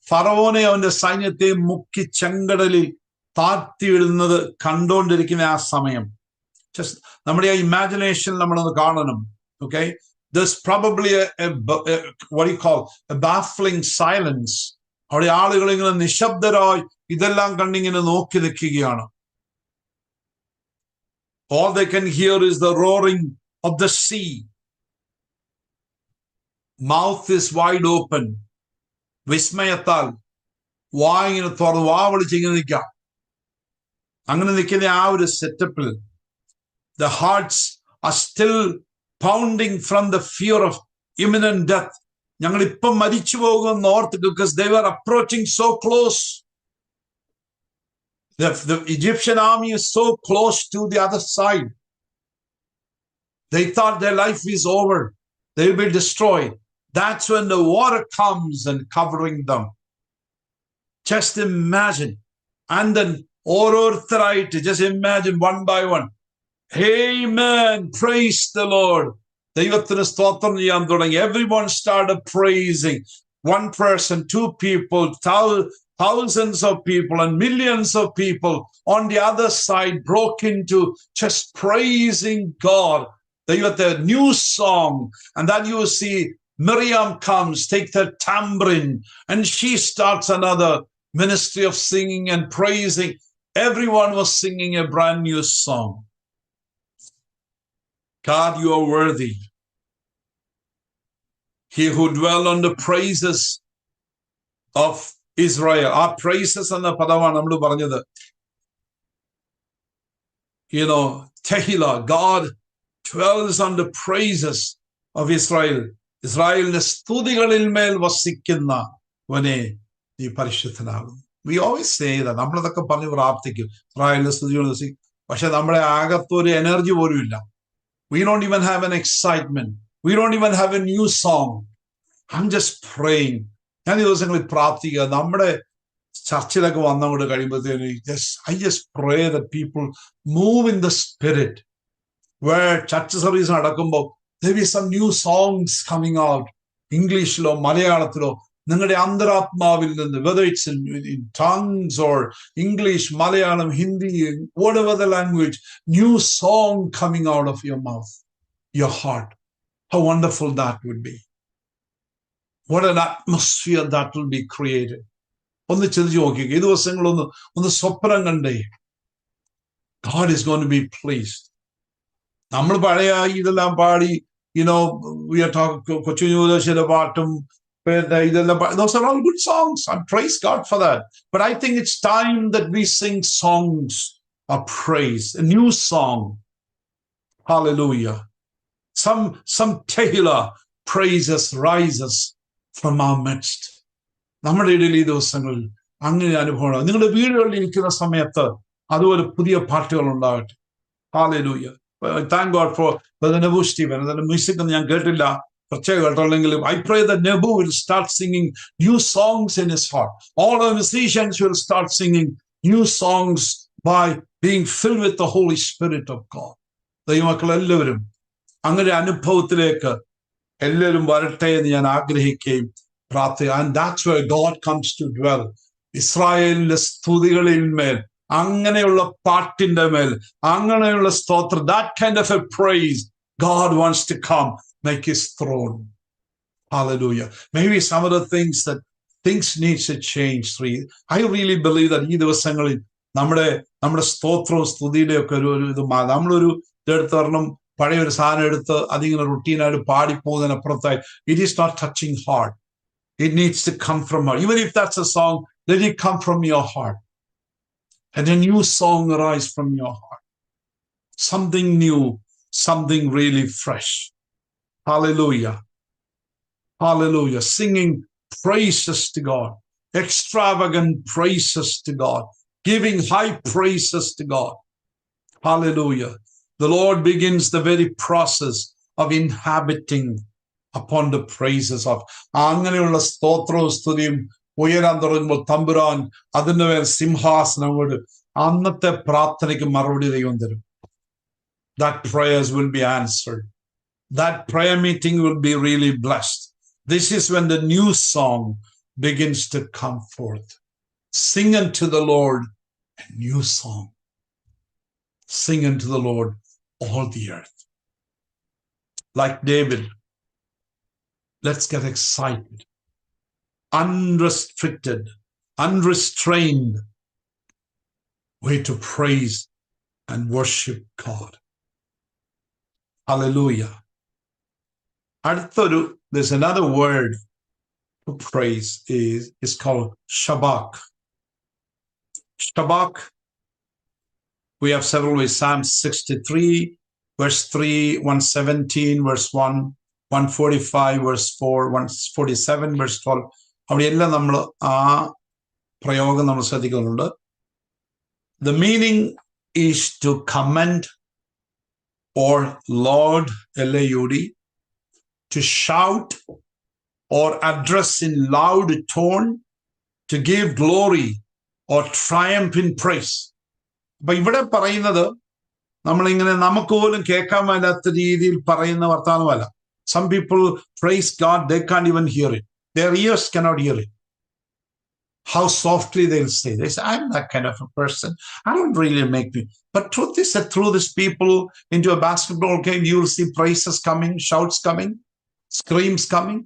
ഫറവോനെ അവന്റെ സൈന്യത്തെ മുക്കി ചെങ്കടലിൽ താഴ്ത്തിയിടുന്നത് കണ്ടുകൊണ്ടിരിക്കുന്ന ആ സമയം. Just നമ്മുടെ ആ ഇമാജിനേഷൻ നമ്മളൊന്ന് കാണണം. Okay, there's probably what do you call a baffling silence. അവിടെ ആളുകൾ ഇങ്ങനെ നിശബ്ദരായി ഇതെല്ലാം കണ്ടിങ്ങനെ നോക്കി നിൽക്കുകയാണ്. All they can hear is the roaring of the sea. Mouth is wide open. വിസ്മയത്താൽ വായിങ്ങനെ തുറന്ന് വിളിച്ചിങ്ങനെ നിൽക്കാം. അങ്ങനെ നിൽക്കുന്ന ആ ഒരു സെറ്റപ്പിൽ the hearts are still pounding from the fear of imminent death. ഞങ്ങൾ ഇപ്പം മരിച്ചു പോകുമെന്ന് ഓർത്ത്, because they were approaching so close. The Egyptian army is so close to the other side. They thought their life is over. They will be destroyed. That's when the water comes and covering them. Just imagine. And then, just imagine one by one. Amen. Praise the Lord. Everyone started praising. One person, two people, thousands of people and millions of people on the other side broke into just praising God. They got the new song. And then you see Miriam comes, take the tambourine, and she starts another ministry of singing and praising. Everyone was singing a brand new song. God, you are worthy. He who dwell on the praises of Israel. Our praises and the Padawan Amlu Baranyada. Tehillah, God dwells on the praises of Israel. Israel's സ്തുതികളിൽ മേൽ വസിക്കുന്നവനെ നീ പരിശുദ്ധനാകും. We always say that. നമ്മളതൊക്കെ പറഞ്ഞ് പ്രാർത്ഥിക്കും ഇസ്രായേലിന്റെ സ്തുതികൾ വസിക്കും. പക്ഷെ നമ്മുടെ അകത്തൊരു എനർജി പോലും ഇല്ല. We don't even have an excitement. We don't even have a new song. I'm just praying. ഞാൻ ഈ ദിവസങ്ങളിൽ പ്രാർത്ഥിക്കുക. നമ്മുടെ ചർച്ചിലൊക്കെ വന്നങ്ങോട്ട് കഴിയുമ്പോഴത്തേന് I just pray that people move in the spirit. Where church service നടക്കുമ്പോൾ there be some new songs coming out. ഇംഗ്ലീഷിലോ മലയാളത്തിലോ നിങ്ങളുടെ അന്തരാത്മാവിൽ നിന്ന്, whether it's in tongues or English, Malayalam, Hindi, whatever the language, new song coming out of your mouth, your heart. How wonderful that would be. What an atmosphere that will be created. ഒന്ന് ചിന്തിച്ചു നോക്കിക്കുക. ഈ ദിവസങ്ങളൊന്ന് സ്വപ്നം കണ്ടേ. God is going to be pleased. നമ്മൾ പഴയ ഇതെല്ലാം പാടി, we are talking കൊച്ചുഞ്ഞൂലശ്ശേരി പാട്ടും those are all good songs. I praise God for that. But I think it's time that we sing songs of praise, a new song. Hallelujah. Some Tehillah praises rises from our midst. നമ്മുടെ ഇടയിൽ ഈ ദിവസങ്ങളിൽ അങ്ങനെ അനുഭവം. നിങ്ങളുടെ വീടുകളിൽ ഇരിക്കുന്ന സമയത്ത് അതുപോലെ പുതിയ പാട്ടുകൾ ഉണ്ടാകട്ടെ. Hallelujah. Thank God for Brother Nebu Stephen. അതിന്റെ മ്യൂസിക് ഒന്നും ഞാൻ കേട്ടില്ല, പ്രത്യേകം കേട്ടോളെങ്കിലും I pray that Nebu will start singing new songs in his heart. All our musicians will start singing new songs by being filled with the Holy Spirit of God. ദൈവമക്കൾ എല്ലാവരും അങ്ങനെ അനുഭവത്തിലേക്ക് എല്ലാവരും വരട്ടെ എന്ന് ഞാൻ ആഗ്രഹിക്കുകയും പ്രാർത്ഥിക്കുക. And that's where God comes to dwell. ഇസ്രായേലിന്റെ സ്തുതികളിന്മേൽ അങ്ങനെയുള്ള പാട്ടിന്റെ മേൽ, അങ്ങനെയുള്ള സ്തോത്രം, that kind of a praise, God wants to come, make his throne. Hallelujah. Maybe some of the things needs to change. I really believe that ഈ ദിവസങ്ങളിൽ നമ്മുടെ സ്തോത്രവും സ്തുതിയുടെ ഒക്കെ ഒരു ഇത് നമ്മളൊരു ഇതെടുത്ത് പറഞ്ഞും പഴയ ഒരു സാധനം എടുത്ത് അതിങ്ങനെ റുട്ടീനായിട്ട് പാടിപ്പോകുന്നതിനപ്പുറത്തായി, it is not touching heart. It needs to come from heart. Even if that's a song, let it come from your heart. And a new song arise from your heart. Something new, something really fresh. Hallelujah. Hallelujah. Singing praises to God. Extravagant praises to God. Giving high praises to God. Hallelujah. The Lord begins the very process of inhabiting upon the praises of. അങ്ങനെയുള്ള സ്തോത്രവും സ്തുതിയും ഉയരാൻ തുടങ്ങുമ്പോൾ തമ്പുരാൻ അതിന്റെ മേൽ സിംഹാസനം കൊണ്ട് അന്നത്തെ പ്രാർത്ഥനയ്ക്ക് മറുപടി ദൈവം തരും. That prayers will be answered. That prayer meeting will be really blessed. This is when the new song begins to come forth. Sing unto the Lord a new song. Sing unto the Lord all the earth. Like David, let's get excited. Unrestricted, unrestrained way to praise and worship God. Hallelujah. There's another word to praise is called Shabach. Shabach, we have several ways. Psalm 63, verse 3, 117, verse 1, 145, verse 4, 147, verse 12. അവിടെയെല്ലാം നമ്മൾ ആ പ്രയോഗം നമ്മൾ ശ്രദ്ധിക്കുന്നുണ്ട്. The meaning is to commend or laud, L-A-U-D, to shout or address in loud tone, to give glory or triumph in praise. അപ്പൊ ഇവിടെ പറയുന്നത് നമ്മളിങ്ങനെ നമുക്ക് പോലും കേൾക്കാൻ മേലാത്ത രീതിയിൽ പറയുന്ന വർത്താനമല്ല. Some people praise God, they can't even hear it. Their ears cannot hear it. How softly they'll say this. I'm that kind of a person. I don't really make me. But truth is that through these people into a basketball game, you'll see praises coming, shouts coming, screams coming.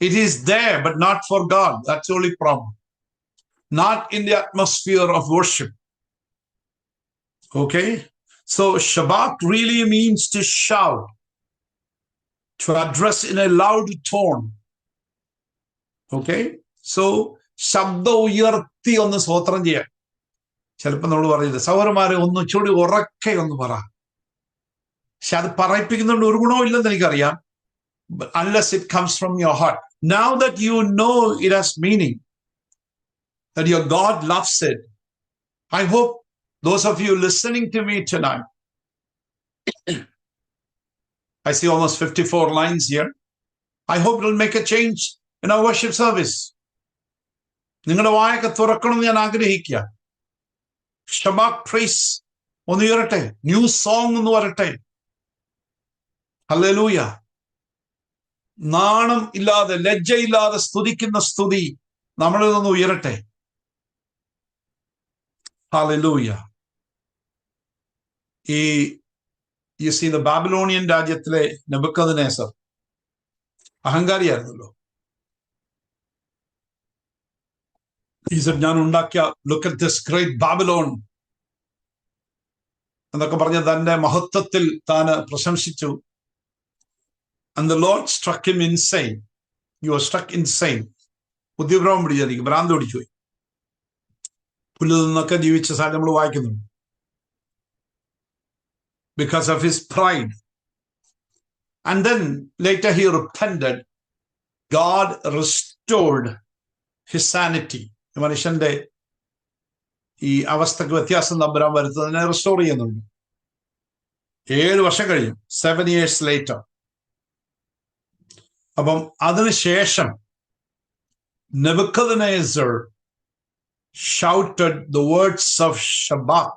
It is there, but not for God. That's the only problem. Not in the atmosphere of worship. Okay? So Shabbat really means to shout, to address in a loud tone. Okay? So ശബ്ദം ഉയർത്തി ഒന്ന് സ്തോത്രം ചെയ്യാൻ. ചിലപ്പോൾ നമ്മൾ പറയുന്നത് സഹോദരന്മാരെ ഒന്ന് ചൂടി ഉറക്കെ ഒന്ന് പറ. പക്ഷെ അത് പറയിപ്പിക്കുന്നുണ്ട് ഒരു ഗുണവും ഇല്ലെന്ന് എനിക്കറിയാം. But unless it comes from your heart. Now that you know it has meaning, that your God loves it, I hope those of you listening to me tonight, I see almost 54 lines here. I hope it will make a change in our worship service. നിങ്ങളുടെ വായൊക്കെ തുറക്കണമെന്ന് ഞാൻ ആഗ്രഹിക്കുക. Shabbat praise ഒന്ന് ഉയരട്ടെ, new song എന്ന് വരട്ടെ. Hallelujah. നാണം ഇല്ലാതെ ലജ്ജയില്ലാതെ സ്തുതിക്കുന്ന സ്തുതി നമ്മളിൽ നിന്ന് ഉയരട്ടെ. Hallelujah. You see, the Babylonian രാജ്യത്തിലെ നെബൂഖദ്നേസർ അഹങ്കാരിയായിരുന്നല്ലോ. He said, ഞാൻ ഉണ്ടാക്കിയ, look at this great Babylon എന്നൊക്കെ പറഞ്ഞ് തന്റെ മഹത്വത്തിൽ താൻ പ്രശംസിച്ചു. And the Lord struck him insane. He was struck insane. ബുദ്ധിഭ്രമം പിടിച്ചെനിക്ക് ഭ്രാന്ത് പിടിച്ചു പോയി. പുല്ലിൽ നിന്നൊക്കെ ജീവിച്ച സാധനം നമ്മൾ വായിക്കുന്നുണ്ട്. Because of his pride. And then later he repented. God restored his sanity. മനുഷ്യന്റെ ഈ അവസ്ഥക്ക് വ്യത്യാസം തമ്പുരാൻ വരുത്തുന്നതിനെ റെസ്റ്റോർ ചെയ്യുന്നുണ്ട്. 7 വർഷം കഴിഞ്ഞു, 7 years later. അപ്പം അതിനുശേഷം Nebuchadnezzar shouted the words of Shabbat.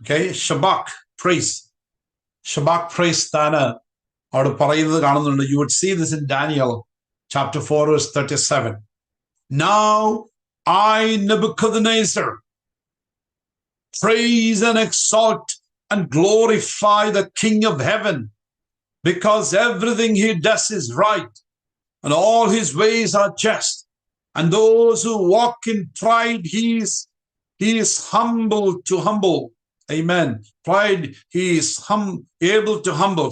Okay, Shabbat praise. Shabbat praise താന് അവിടെ പറയുന്നത് കാണുന്നുണ്ട്. You would see this in Daniel chapter 4 verse 37. Now I, Nebuchadnezzar, praise and exalt and glorify the King of heaven, because everything he does is right, and all his ways are just. And those who walk in pride, he is humble to humble. Amen. Pride, he is able to humble.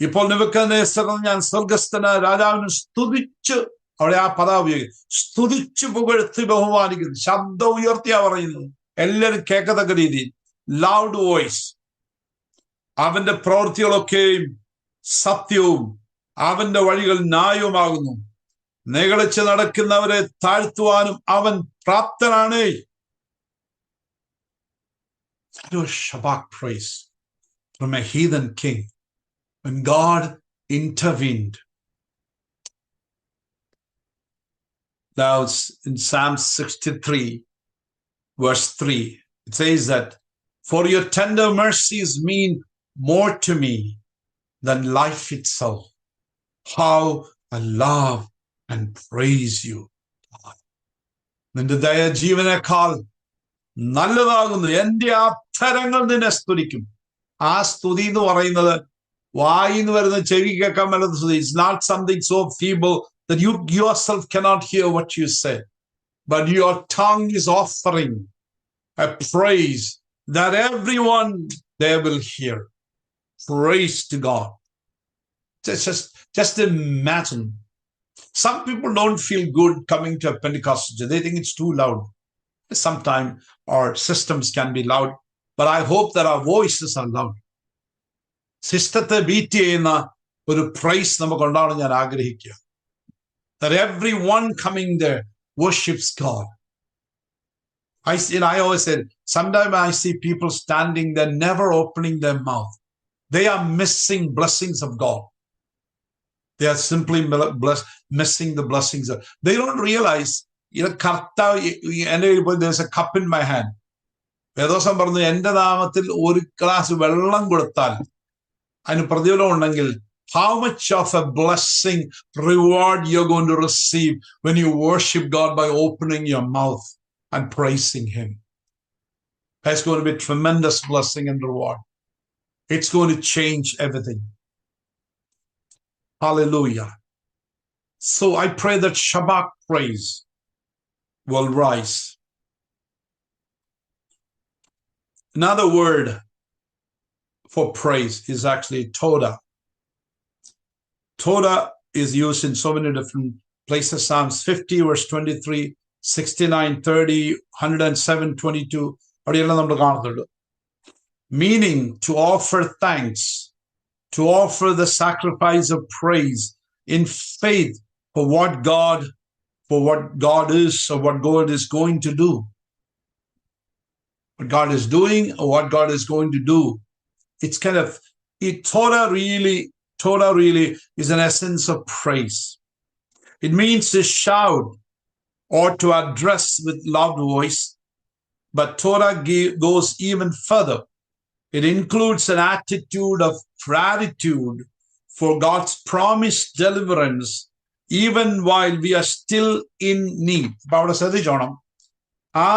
ഇപ്പോൾ Nebuchadnezzar ഞാൻ സ്വർഗസ്ഥനായ രാജാവിനെ സ്തുതിച്ച്, അവിടെ ആ പദം ഉപയോഗിക്കും, സ്തുതിച്ച് പുകഴ്ത്തി ബഹുമാനിക്കുന്നു. ശബ്ദം ഉയർത്തിയാ പറയുന്നത്, എല്ലാവരും കേൾക്കത്തക്ക രീതിയിൽ, ലൗഡ് വോയിസ്. അവന്റെ പ്രവൃത്തികളൊക്കെയും സത്യവും അവന്റെ വഴികൾ ന്യായവുമാകുന്നു. നിഗളിച്ച് നടക്കുന്നവരെ താഴ്ത്തുവാനും അവൻ പ്രാപ്തനാണ്. That was Shabbat praise from a heathen king when God intervened. Now in Psalm 63 verse 3, it says that, for your tender mercies mean more to me than life itself. How I love and praise you. നിന്റെ ദയ ജീവനേക്കാൾ നല്ലതാകുന്നു. എന്റെ അധരങ്ങൾ നിന്നെ സ്തുതിക്കും. ആ സ്തുതി എന്ന് പറയുന്നത് വായിന്ന് വരുന്ന ചെവി കേൾക്കാൻ മേലാത്ത സ്തുതി. It's not something so feeble that you yourself cannot hear what you say, but your tongue is offering a praise that everyone there will hear. Praise to God. Just imagine. Some people don't feel good coming to a Pentecostal. They think it's too loud. Sometimes our systems can be loud, but I hope that our voices are loud. സിസ്റ്റത്തെ beat ചെയ്യുന്ന ഒരു price നമുക്ക് ഉണ്ടാവണം ഞാൻ ആഗ്രഹിക്കുക. That everyone coming there worships God. I always say, sometimes I see people standing there never opening their mouth. They are missing blessings of God. They are simply missing the blessings. They don't realize, there's a cup in my hand. വേദോസം പറഞ്ഞു, എന്റെ നാമത്തിൽ ഒരു glass വെള്ളം കൊടുത്താൽ അതിന് പ്രതിഫലം ഉണ്ടെങ്കിൽ, how much of a blessing reward you're going to receive when you worship God by opening your mouth and praising him. That's going to be a tremendous blessing and reward. It's going to change everything. Hallelujah. So I pray that Shabbat praise will rise. Another word for praise is actually Toda. Toda is used in so many different places. Psalms 50 verse 23, 69, 30, 107, 22. Meaning to offer thanks, to offer the sacrifice of praise in faith for what God is, or what God is going to do. What God is doing or what God is going to do. It's kind of, Toda really is an essence of praise. It means to shout or to address with loud voice. But Toda goes even further. It includes an attitude of gratitude for God's promised deliverance, even while we are still in need. അപ്പൊ അവിടെ ശ്രദ്ധിച്ചോണം, ആ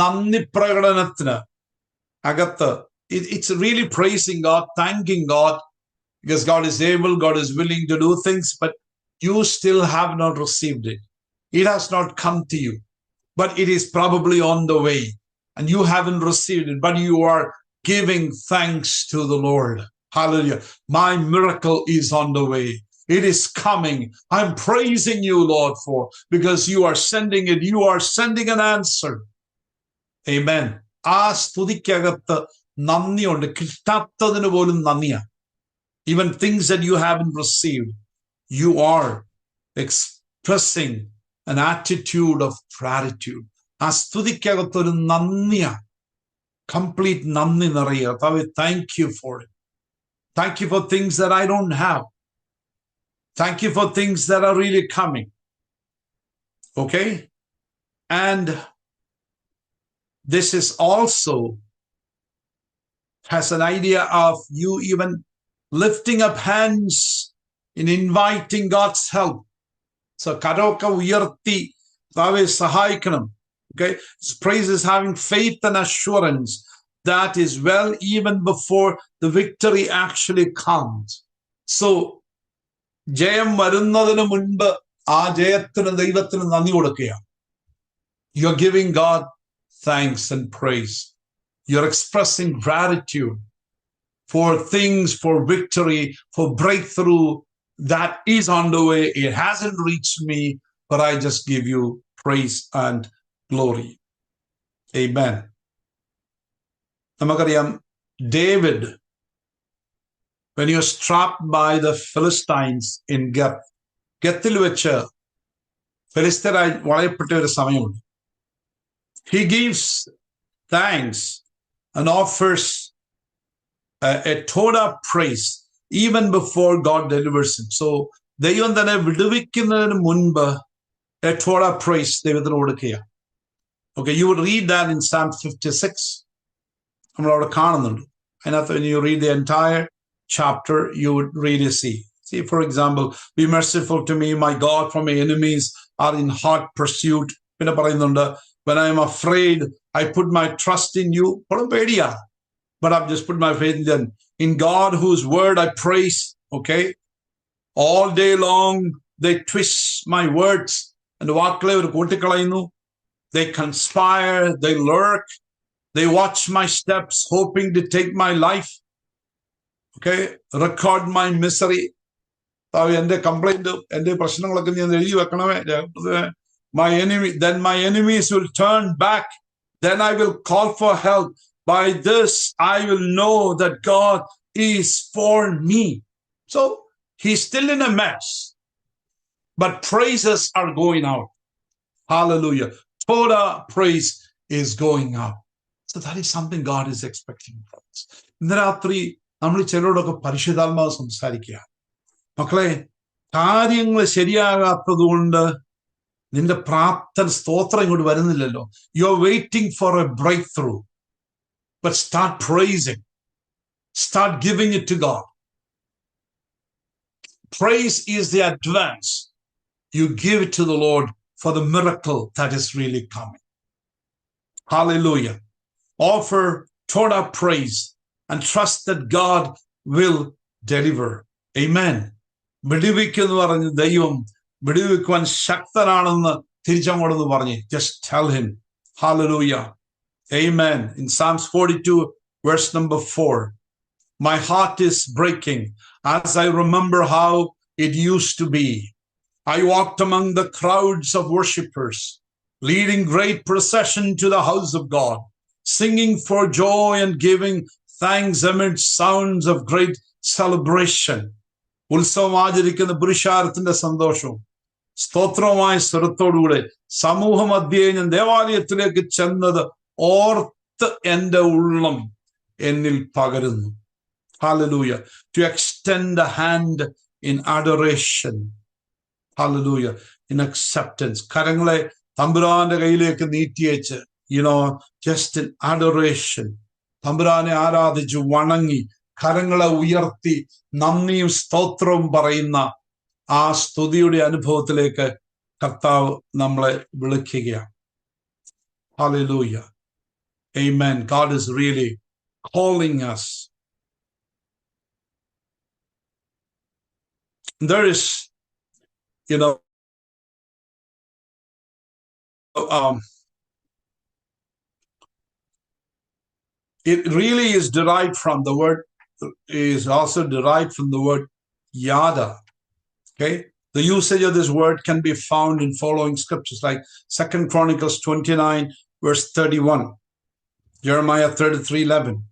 നന്ദി പ്രകടനത്തിന് അകത്ത് it's really praising God, thanking God, because God is able, God is willing to do things, but you still have not received it. It has not come to you, but it is probably on the way, and you haven't received it, but you are giving thanks to the Lord. Hallelujah. My miracle is on the way. It is coming. I'm praising you, Lord, because you are sending it. You are sending an answer. Amen. ആ സ്തുതിക്കകത്ത് നന്ദിയുണ്ട്. കിട്ടാത്തതിന് പോലും നന്ദിയാ. Even things that you haven't received, you are expressing an attitude of gratitude. ആ സ്തുതിക്കകത്തൊരു നന്ദിയാ. Complete നന്ദി നിറയുക. Thank you for it. Thank you for things that I don't have. Thank you for things that are really coming. Okay? And this is also has an idea of you even lifting up hands in inviting God's help. So karoka uyarti Okay, praise is having faith and assurance that is well even before the victory actually comes. So, Jayam varunnathinu munbu aa jayathinu deivathinu nanni kodukkuka. You're giving God thanks and praise. You're expressing gratitude for things, for victory, for breakthrough that is on the way. It hasn't reached me, but I just give you praise and glory. Amen. Namakariam, David, when he was trapped by the Philistines in Gath, Gathil vecha Philistine valayapetta oru samayam. He gives thanks and offers a total praise even before God delivers him. So, ദൈവം തന്നെ വിടുവിക്കുന്നതിന് മുൻപ് a total praise ദൈവത്തിന് കൊടുക്കുക. Okay, you would read that in Psalm 56. നമ്മളവിടെ കാണുന്നുണ്ട്. അതിനകത്ത് when you read the entire chapter, you would really see. See, for example, be merciful to me, my God, for my enemies are in hot pursuit. പിന്നെ പറയുന്നുണ്ട്, when I am afraid, I put my trust in you. But I've just put my faith in God, whose word I praise. Okay, all day long they twist my words and they conspire, they lurk, they watch my steps, hoping to take my life. Okay, record my misery. My enemy, then my enemies will turn back. Then I will call for help. By this I will know that God is for me. So he's still in a mess, but praises are going out. Hallelujah. Toda praise is going out. So that is something God is expecting from us. ഇന്ന് രാത്രി നമ്മൾ ചിലരോടൊക്കെ പരിശുദ്ധാത്മാവ് സംസാരിക്കുക. മക്കളെ, കാര്യങ്ങൾ ശരിയാകാത്തത് കൊണ്ട് നിന്റെ പ്രാർത്ഥന സ്തോത്രം ഇങ്ങോട്ട് വരുന്നില്ലല്ലോ. You are waiting for a breakthrough. But start praising. Start giving it to God. Praise is the advance. You give it to the Lord for the miracle that is really coming. Hallelujah. Offer total praise and trust that God will deliver. Amen. വിടുവിക്കുന്നു പറഞ്ഞ് ദൈവം വിടുവിക്കുവാൻ ശക്തനാണെന്ന് തിരിച്ചങ്ങോടെന്ന് പറഞ്ഞ് just tell him. Hallelujah. Amen. In Psalms 42, verse number 4, my heart is breaking as I remember how it used to be. I walked among the crowds of worshippers, leading great procession to the house of God, singing for joy and giving thanks amid sounds of great celebration. ഉത്സവം ആചരിക്കുന്ന പുരുഷാരത്തിന്റെ സന്തോഷവും സ്തോത്രവുമായ സ്വരത്തോടുകൂടെ സമൂഹ മധ്യേ ഞാൻ ദേവാലയത്തിലേക്ക് ചെന്നത് ഓർത്ത് എൻ്റെ ഉള്ളം എന്നിൽ പകരുന്നു. Hallelujah. To extend a hand in adoration. Hallelujah. In acceptance. കരങ്ങളെ തമ്പുരാന്റെ കയ്യിലേക്ക് നീട്ടിയേച്ച്, just in adoration. തമ്പുരാനെ ആരാധിച്ച് വണങ്ങി കരങ്ങളെ ഉയർത്തി നന്ദിയും സ്തോത്രവും പറയുന്ന ആ സ്തുതിയുടെ അനുഭവത്തിലേക്ക് കർത്താവ് നമ്മളെ വിളിക്കുകയാണ്. Hallelujah. Amen. God is really calling us. There is, it really is derived from the word, is also derived from the word yada. Okay. The usage of this word can be found in following scriptures like 2 Chronicles 29, verse 31. Jeremiah 33:11.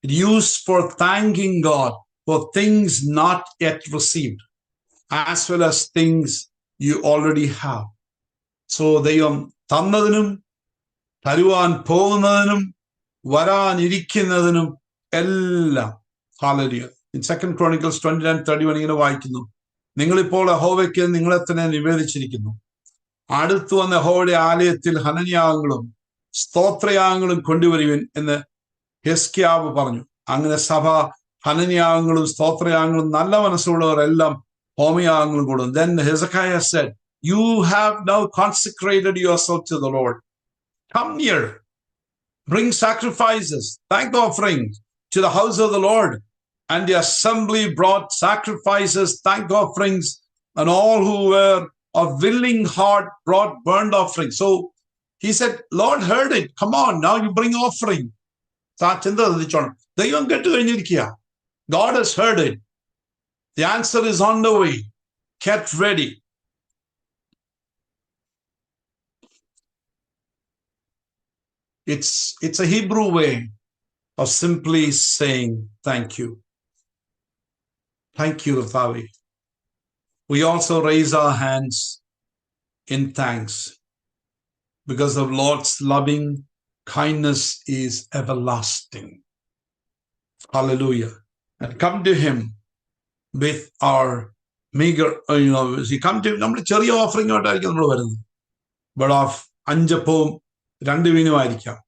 It used for thanking God for things not yet received, as well as things you already have. So ദൈവം തന്നതിനും തരുവാൻ പോകുന്നതിനും വരാൻ ഇരിക്കുന്നതിനും എല്ലാം. Hallelujah. In 2 Chronicles 29:31 ഇങ്ങനെ വായിക്കുന്നു, നിങ്ങളിപ്പോൾ യഹോവയ്ക്ക് നിങ്ങളെ തന്നെ നിവേദിച്ചിരിക്കുന്നു. അടുത്തു വന്ന യഹോവയുടെ ആലയത്തിൽ ഹനനയാഗങ്ങളും സ്തോത്രയാഗങ്ങളും കൊണ്ടുവരുവിൻ എന്ന് ഹിസ്കിയാവ് പറഞ്ഞു. അങ്ങനെ സഭ ഹനനയാഗങ്ങളും സ്തോത്രയാഗങ്ങളും നല്ല മനസ്സുള്ളവരെല്ലാം ഹോമയാഗങ്ങളും കൊടുക്കും. Then Hezekiah said, you have now consecrated yourself to the Lord. Come near, bring sacrifices, thank offerings to the house of the Lord. And the assembly brought sacrifices, thank offerings, and all who were of willing heart brought burnt offerings. So he said, Lord heard it. Come on, now you bring offering. God has heard it. The answer is on the way. Get ready. It's a Hebrew way of simply saying thank you. Thank you, Rathavi. We also raise our hands in thanks because the Lord's loving kindness is everlasting. Hallelujah. And come to him with our meager, see, come to him, നമ്മുടെ ചെറിയ offering ആയിട്ടായിരിക്കും നമ്മൾ വരുന്നത്. But of അഞ്ചപ്പവും 2 മീനുമായിരിക്കാം.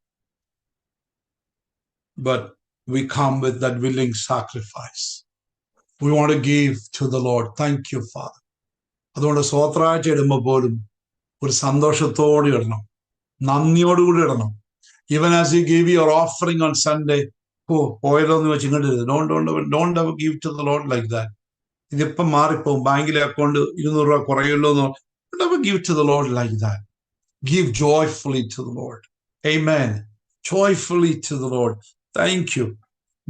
But we come with that willing sacrifice. We want to give to the Lord. Thank you, Father. അതുകൊണ്ട് സ്വോത്രാഴ്ച ഇടുമ്പോൾ പോലും ഒരു സന്തോഷത്തോടെ ഇടണം, നന്ദിയോടുകൂടി ഇടണം. Even as you give your offering on Sunday, പോയല്ലോ എന്ന് വെച്ച് ഇങ്ങോട്ട് don't ever give to the Lord like that. ഇതിപ്പം മാറിപ്പോവും, ബാങ്കിലെ അക്കൗണ്ട് 200 രൂപ കുറയല്ലോ എന്ന്. Don't ever give to the Lord like that. Give joyfully to the Lord. Amen. Joyfully to the Lord. Thank you.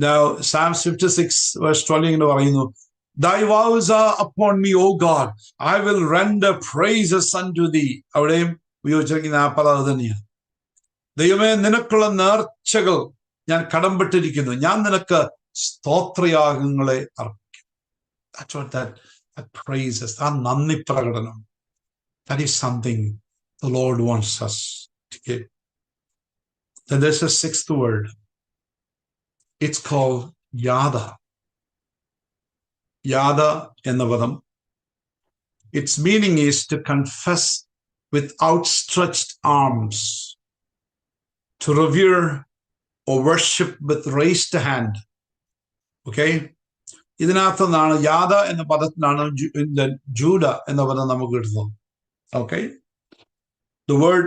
Now, Psalm 56 verse 12 എന്ന് പറയുന്നു, Thy vows are upon me, O God. I will render praises unto thee. അവിടെയും ഉപയോഗിച്ചിരിക്കുന്ന ആ പദം അത് തന്നെയാണ്. ദൈവമേ, നിനക്കുള്ള നേർച്ചകൾ ഞാൻ കടംപെട്ടിരിക്കുന്നു, ഞാൻ നിനക്ക് സ്തോത്രയാഗങ്ങളെ അർപ്പിക്കും. That's what that praises, ആ നന്ദി പ്രകടനം. That is something the Lord wants us to give. Then there's a 6th word. It's called Yada. Yada enna padam. Its meaning is to confess with outstretched arms, to revere or worship with raised hand. Okay? ഇതിനകത്തുനിന്നാണ് യാദ എന്ന പദത്തിനാണ് ജൂഡ എന്ന പദം നമുക്ക് കിട്ടുന്നത്. Okay? The word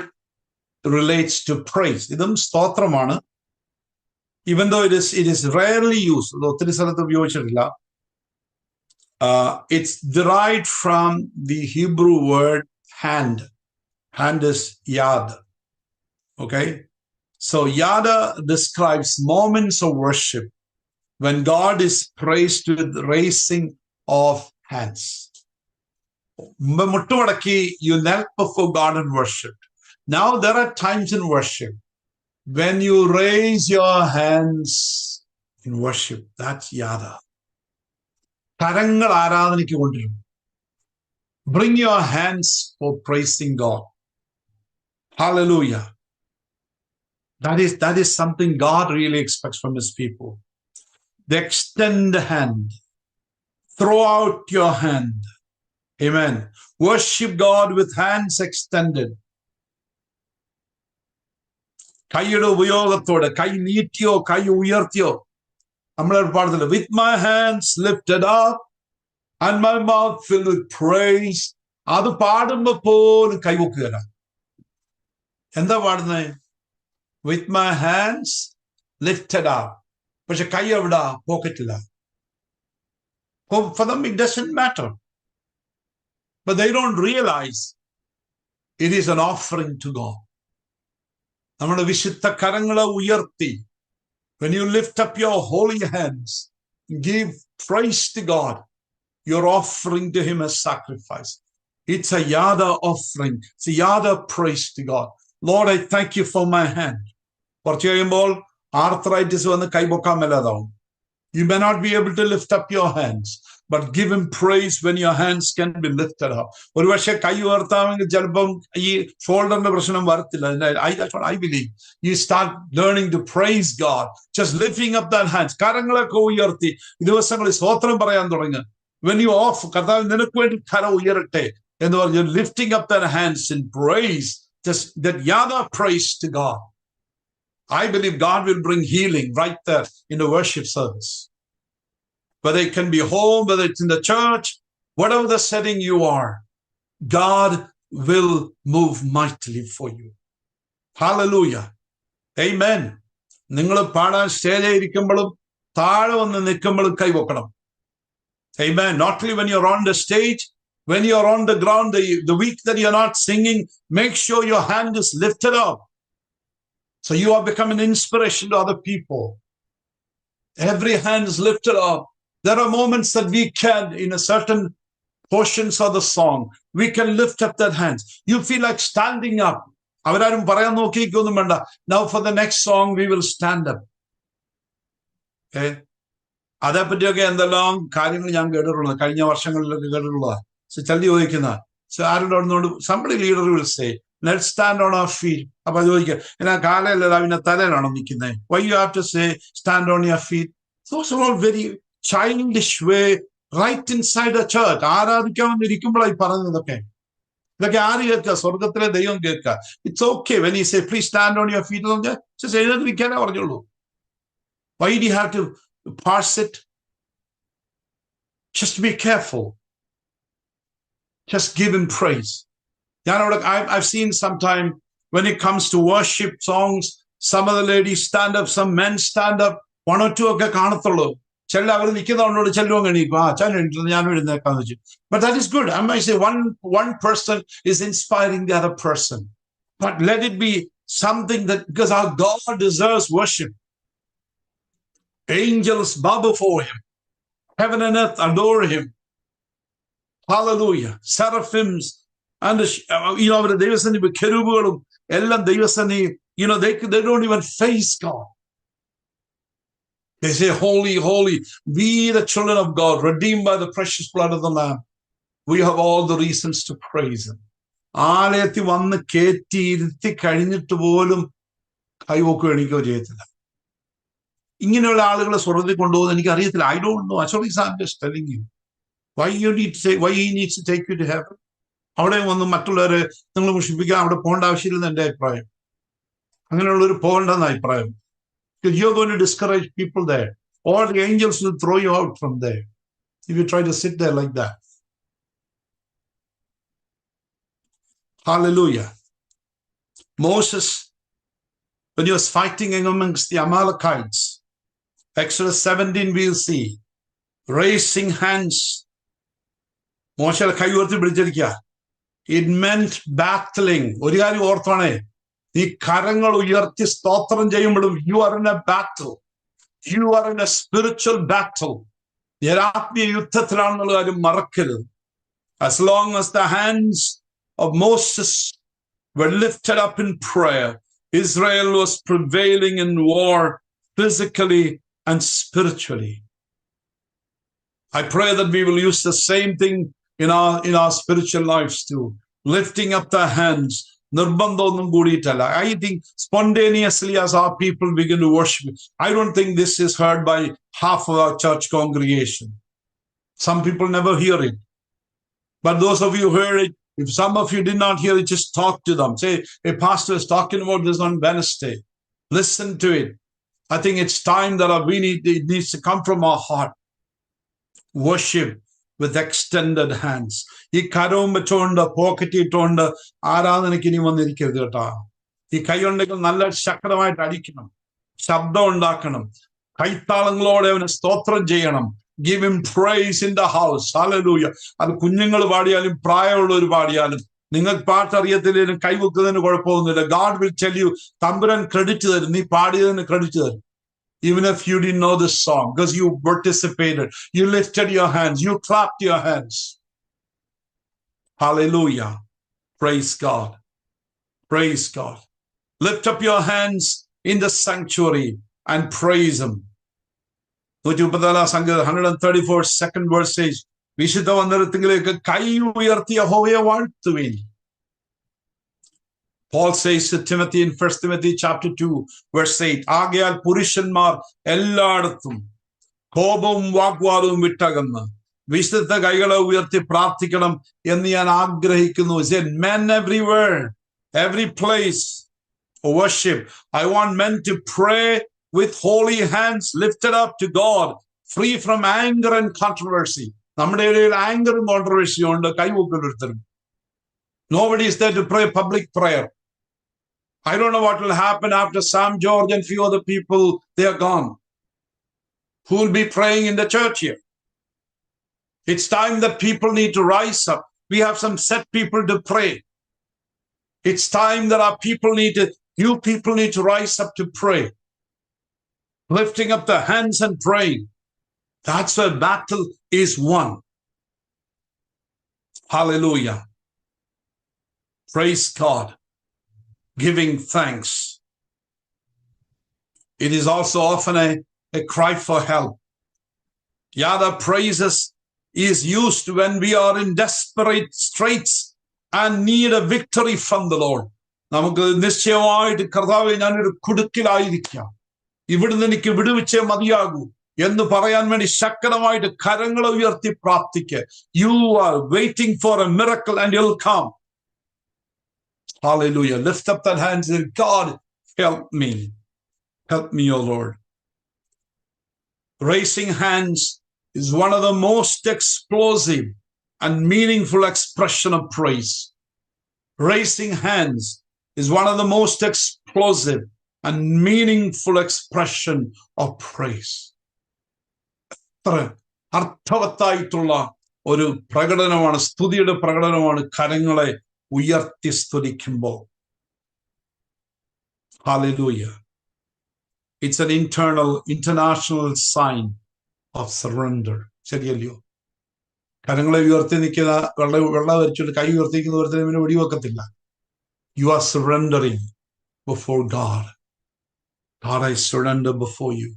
relates to praise. ഇതും സ്തോത്രമാണ്. Even though it is rarely used, ഒത്തിരി സ്ഥലത്ത് ഉപയോഗിച്ചിട്ടില്ല. It's derived from the Hebrew word hand. Hand is yad. Okay? So yada describes moments of worship when God is praised with the raising of hands. മുട്ടുമടക്കി, you knelt before God and worshiped. Now there are times in worship when you raise your hands in worship. That's yada. കരങ്ങൾ ആരാധനയ്ക്ക് കൊണ്ടുവരും. Bring your hands for praising God. Hallelujah. That is something God really expects from his people. They extend the hand. Throw out your hand. Amen. Worship God with hands extended. കൈയുടെ ഉപയോഗത്തോടെ, കൈ നീട്ടിയോ കൈ ഉയർത്തിയോ, നമ്മളൊരു പാടത്തില്ല, with my hands lifted up and my mouth filled with praise. അത് പാടുമ്പോ പോലും കൈവക്കുകയല്ല. എന്താ പാടുന്നത്? with my hands lifted up. പക്ഷെ കൈ എവിടാ? പോക്കറ്റില്ല. For them it doesn't matter. But they don't realize it is an offering to God. നമ്മുടെ വിശുദ്ധ കരങ്ങളെ ഉയർത്തി, when you lift up your holy hands, give praise to God, you're offering to him a sacrifice. It's a yada offering. It's a yada praise to God. Lord, I thank you for my hand. കുറച്ച് കഴിയുമ്പോൾ arthritis വന്ന് കൈപൊക്കാൻ മേലാതാവും. You may not be able to lift up your hands, but give him praise when your hands can be lifted up. ഒരു പക്ഷേ കൈ ഉയർത്താമെങ്കിൽ ചിലപ്പം ഈ ഷോൾഡറിന്റെ പ്രശ്നം വരത്തില്ല. That's what I believe. You start learning to praise God, just lifting up that hands. കരങ്ങളൊക്കെ ഉയർത്തി ദിവസങ്ങളിൽ സ്തോത്രം പറയാൻ തുടങ്ങുക. When you off, കർത്താവ് നിനക്ക് വേണ്ടി കരം ഉയരട്ടെ എന്ന് പറഞ്ഞ് lifting up that hands in praise, just that yada praise to God. I believe God will bring healing right there in the worship service. Whether it can be home, whether it's in the church, whatever the setting you are, God will move mightily for you. Hallelujah. Amen. നിങ്ങൾ പാടാൻ സ്റ്റേജിൽ ഇരിക്കുമ്പോഴും താഴെ വന്ന് നിൽക്കുമ്പോഴും കൈവക്കണം. Amen. Not only when you're on the stage, when you're on the ground, the week that you're not singing, make sure your hand is lifted up. So you are becoming an inspiration to other people. Every hand is lifted up. There are moments that we can, in a certain portions of the song, we can lift up that hands. You feel like standing up. അവരാരും പറയാൻ നോക്കിക്കൊന്നും വേണ്ട. Now for the next song we will stand up. Okay? അതേപ്പറ്റിയൊക്കെ എന്തെല്ലാം കാര്യങ്ങൾ ഞാൻ കേട്ടിട്ടുള്ളത്, കഴിഞ്ഞ വർഷങ്ങളിലൊക്കെ കേട്ടിട്ടുള്ളതാണ്. ചൊല്ലി ചോദിക്കുന്ന ആരോട് somebody leader will say, let's stand on our feet. അപ്പൊ ചോദിക്കുക, എന്നാ കാലല്ല പിന്നെ തലയിലാണോ നിൽക്കുന്നത്? Why you have to say stand on your feet? Those are all very childish way, right inside the church. ആരാധിക്കാൻ വന്നിരിക്കുമ്പോഴായി പറഞ്ഞതൊക്കെ. ഇതൊക്കെ ആര് കേൾക്കുക? സ്വർഗത്തിലെ ദൈവം കേൾക്കുക. It's okay when he say please stand on your feet. Just എഴുന്നേൽക്കാനേ പറഞ്ഞുള്ളൂ. Why do you have to parse it? Just be careful. Just give him praise. I've seen sometime when it comes to worship songs, some of the ladies stand up, some men stand up, one or two ഒക്കെ കാണത്തുള്ളൂ. ചില അവർ നിൽക്കുന്നവനോട് ചെല്ലുവാൻ കഴിയും, ഞാൻ എഴുന്നേക്കാന്ന് വെച്ചു. But that is good. I might say one person is inspiring the other person. But let it be something that, because our God deserves worship. Angels bow before him. Heaven and earth adore him. Hallelujah. Seraphims and അവരുടെ ദൈവസന്നിധി കെരൂബുകളും എല്ലാം ദൈവസന്നിധി, they don't even face God. They say, holy, holy, we the children of God, redeemed by the precious blood of the Lamb. We have all the reasons to praise him. ആലയത്തിൽ വന്ന് കയറ്റി ഇരുത്തി കഴിഞ്ഞിട്ട് പോലും കൈവോക്കോ എണീക്കോ ചെയ്യത്തില്ല. ഇങ്ങനെയുള്ള ആളുകളെ സ്വർഗ്ഗത്തിൽ കൊണ്ടുപോകുന്നത് എനിക്ക് അറിയത്തില്ല. I don't know. I'm just telling you. Why he needs to take you to heaven? അവിടെ വന്ന് മറ്റുള്ളവരെ നിങ്ങൾ മുഷിപ്പിക്കാൻ അവിടെ പോകേണ്ട ആവശ്യമില്ലെന്ന് എൻ്റെ അഭിപ്രായം. അങ്ങനെയുള്ളൊരു പോകേണ്ടെന്ന അഭിപ്രായം. Because you're going to discourage people there. Or the angels will throw you out from there if you try to sit there like that. Hallelujah. Moses, when he was fighting amongst the Amalekites, Exodus 17 we'll see, raising hands. മോശ കൈ ഉയർത്തി പിടിച്ചിരിക്കുക. It meant battling. ഒരു കാര്യം ഓർത്തോണേ, നീ കരങ്ങൾ ഉയർത്തി സ്തോത്രം ചെയ്യുമ്പോഴും you are in a battle. You are in a spiritual battle. നീ ആത്മീയ യുദ്ധത്തിലാണെന്നുള്ള കാര്യം മറക്കരുത്. As long as the hands of Moses were lifted up in prayer, Israel was prevailing in war physically and spiritually. I pray that we will use the same thing in our spiritual lives too. Lifting up the hands. Nirbandhonum kooditalla. I think spontaneously as our people begin to worship. I don't think this is heard by half of our church congregation. Some people never hear it. But those of you who heard it, if some of you did not hear it, just talk to them. Say, a pastor is talking about this on Wednesday. Listen to it. I think it's time that it needs to come from our heart. Worship with extended hands. ഈ കരവും വെച്ചോണ്ട് pocket ഇട്ടുകൊണ്ട് ആരാധനയ്ക്ക് ഇനി വന്നിരിക്കരുത് കേട്ടോ. ഈ കൈ ഉണ്ടെങ്കിൽ നല്ല ശക്തമായിട്ട് അടിക്കണം, ശബ്ദം ഉണ്ടാക്കണം, കൈത്താളങ്ങളോടെ അവന് സ്തോത്രം ചെയ്യണം. Give him praise in the house. Hallelujah. അത് കുഞ്ഞുങ്ങൾ പാടിയാലും പ്രായമുള്ളവർ പാടിയാലും നിങ്ങൾക്ക് പാട്ടറിയത്തില്ലേലും കൈവെക്കുന്നതിന് കുഴപ്പമൊന്നുമില്ല. God will tell you, Thampuran credit തരും, നീ പാടിയതിന് ക്രെഡിറ്റ് തരും. Even if you didn't know this song, because you participated, you lifted your hands, you clapped your hands. Hallelujah. Praise God. Praise God. Lift up your hands in the sanctuary and praise him. 134 second verse says, വിശുദ്ധ മന്ദിരത്തിലേക്ക് കൈ ഉയർത്തി യഹോവയെ വാഴ്ത്തുവിൻ. Paul says to Timothy in 1 Timothy chapter 2 verse 8, ആകയാൽ പുരുഷന്മാർ എല്ലായിടത്തും കോപവും വാഗ്വാദവും വിട്ടകന്ന് വിശുദ്ധ കൈകളെ ഉയർത്തി പ്രാർത്ഥിക്കണം എന്ന് ഞാൻ ആഗ്രഹിക്കുന്നു. Men everywhere, every place worship. I want men to pray with holy hands lifted up to God, free from anger and controversy. നമ്മുടെ ഇടയിൽ ആങ്കറും കോൺട്രവേഴ്സിയും ഉണ്ട്, കൈവെക്കലൊരുത്തരും. Nobody is there to pray public prayer. I don't know what will happen after Sam George and few other people, they are gone. Who will be praying in the church here? It's time that people need to rise up. We have some set people to pray. It's time that you people need to rise up to pray. Lifting up the hands and praying. That's where battle is won. Hallelujah. Praise God. Giving thanks. It is also often a cry for help. Yeah, the praises is used when we are in desperate straits and need a victory from the Lord. നമുക്ക് നിശ്ചയമായിട്ട് കർത്താവേ, ഞാനൊരു കുടുക്കിലായിരിക്കാം, ഇവിടുന്ന് എനിക്ക് വിടുവിച്ചേ മതിയാകൂ എന്ന് പറയാൻ വേണ്ടി ശക്തമായിട്ട് കരങ്ങളെ ഉയർത്തി പ്രാർത്ഥിക്കുക. You are waiting for a miracle and it'll come. Hallelujah. Lift up that hand and say, God, help me. Help me, O Lord. Raising hands is one of the most explosive and meaningful expression of praise. Raising hands is one of the most explosive and meaningful expression of praise. അർത്ഥവത്തായിട്ടുള്ള ഒരു പ്രകടനമാണ്, സ്തുതിയുടെ പ്രകടനമാണ് കരങ്ങളെ ഉയർത്തി സ്തുതിക്കുമ്പോൾ. Hallelujah. It's an international sign of surrender. ശരിയല്ലയോ? കരങ്ങളെ ഉയർത്തി നിൽക്കുന്ന വെള്ളം വരച്ചിട്ട് കൈ ഉയർത്തിക്കുന്ന ഒരുത്തരം വെടിവെക്കത്തില്ല. You are surrendering before God. God, I surrender before you.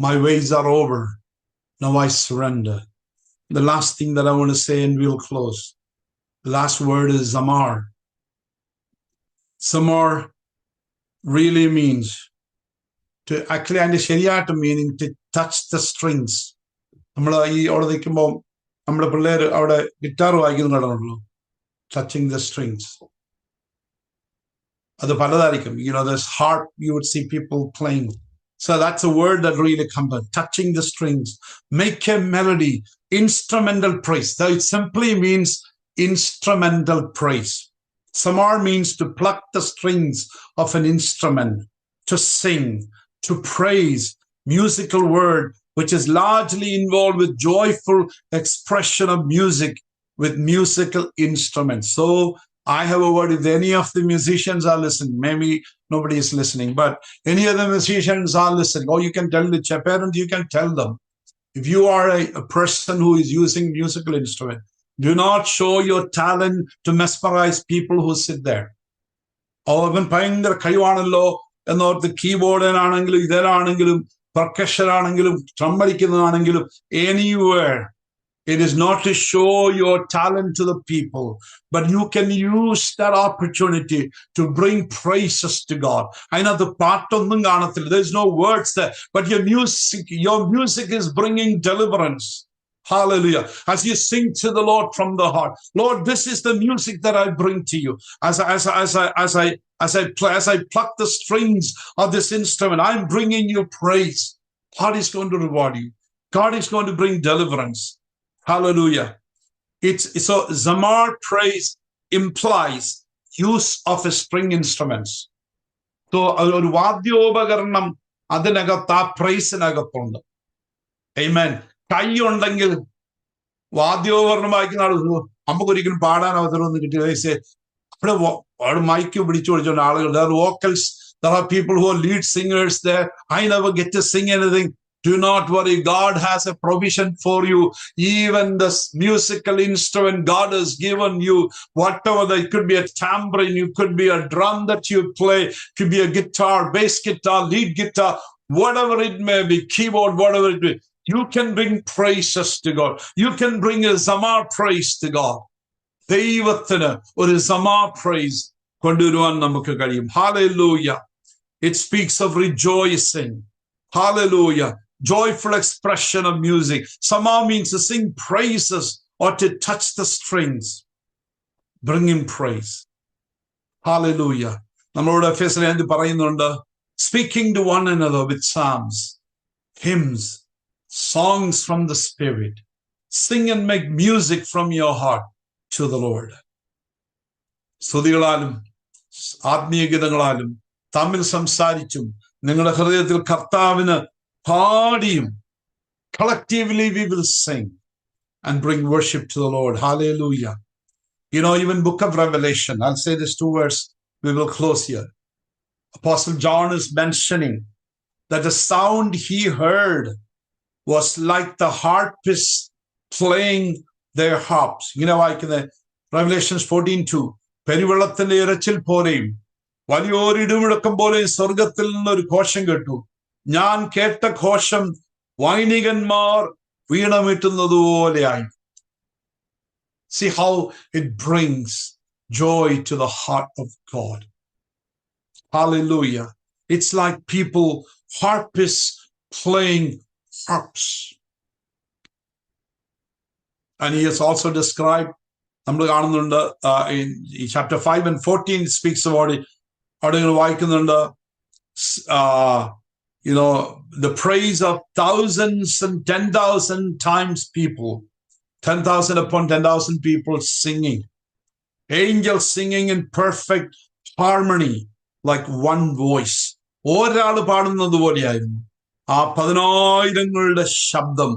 My ways are over. Now I surrender. The last thing that I want to say, and we'll close. The last word is zamar. Zamar really means to actually, and ശരിയായിട്ട് meaning to touch the strings. നമ്മൾ ഈ അവിടെ നിൽക്കുമ്പോൾ നമ്മുടെ പിള്ളേർ അവിടെ guitar വായിക്കുന്ന കടന്നുള്ളൂ. Touching the strings. അത് പലതായിരിക്കും. There's harp, you would see people playing. So that's a word that really comes out. Touching the strings. Make a melody. Instrumental praise. So it simply means instrumental praise. Samar means to pluck the strings of an instrument, to sing, to praise. Musical word, which is largely involved with joyful expression of music with musical instruments. So I have a word, if any of the musicians are listening, maybe nobody is listening, but any of the musicians are listening, or you can tell the parent, you can tell them, if you are a person who is using musical instrument, do not show your talent to mesmerize people who sit there. അവൻ ഭയങ്കര കഴിവാണല്ലോ എന്നോർത്ത് കീബോർഡിനാണെങ്കിലും ഇതിലാണെങ്കിലും percussion ആണെങ്കിലും drum അടിക്കുന്നതാണെങ്കിലും anywhere. It is not to show your talent to the people, but you can use that opportunity to bring praises to God. I know the part of there's no words there, but your music is bringing deliverance. Hallelujah. As you sing to the Lord from the heart, Lord, this is the music that I bring to you. As I pluck the strings of this instrument, I'm bringing you praise. God is going to reward you. God is going to bring deliverance. Hallelujah. So zamar praise implies use of a string instruments. So ഒരു വാദ്യോപകരണം അതിനകത്ത് ആ പ്രൈസിനകത്തുണ്ട്. Amen. കൈ ഉണ്ടെങ്കിൽ വാദ്യോപകരണം വായിക്കുന്ന ആൾ നമുക്കൊരിക്കലും പാടാൻ അവസരമൊന്നും കിട്ടിയ അവിടെ മൈക്ക് പിടിച്ചു പിടിച്ചോണ്ട് ആളുകൾ, there are vocals, there are people who are lead singers there. I never get to sing anything. Do not worry. God has a provision for you. Even this musical instrument God has given you, whatever, it could be a tambourine, it could be a drum that you play, it could be a guitar, bass guitar, lead guitar, whatever it may be, keyboard, whatever it may be. You can bring praises to God. You can bring a zamar praise to God. ദൈവത്തിന് ഒരു zamar praise കൊണ്ടുവരുവാൻ നമുക്ക് കഴിയും. Hallelujah. It speaks of rejoicing. Hallelujah. Joyful expression of music. Samar means to sing praises or to touch the strings. Bring him praise. Hallelujah. നമ്മളോട് എഫെസ്യരിൽ എന്ത് പറയുന്നുണ്ട്? Speaking to one another with psalms, hymns, songs from the Spirit. Sing and make music from your heart to the Lord. സ്തുതികളാലും ആത്മീയ ഗീതങ്ങളാലും തമ്മിൽ സംസാരിച്ചും നിങ്ങളുടെ ഹൃദയത്തിൽ കർത്താവിന് പാടിയും collectively we will sing and bring worship to the Lord. Hallelujah. You know, even book of Revelation, I'll say this 2 words, we will close here. Apostle John is mentioning that the sound he heard was like the harpists playing their harps. You know, like in the Revelations 14:2, പെരുവെള്ളത്തിന്റെ ഇരച്ചിൽ പോലെയും വലിയൊരു ഇടിമുഴക്കം പോലെയും സ്വർഗത്തിൽ നിന്നൊരു ഘോഷം കേട്ടു. ഞാൻ കേട്ട ഘോഷം വൈണികന്മാർ വീണമിട്ടുന്നതുപോലെയായി. See how it brings joy to the heart of God. Hallelujah. It's like people, harpists playing harps. And he has also described, നമ്മൾ കാണുന്നുണ്ട് in chapter 5 and 14 speaks about it. അവിടെ നിങ്ങൾ വായിക്കുന്നുണ്ട്, you know, the praise of thousands and 10,000 times people, 10,000 upon 10,000 people singing, angels singing in perfect harmony like one voice. ഒരാൾ പാടുന്നത് പോലെയായിരുന്നു ആ 10,000ങ്ങളുടെ ശബ്ദം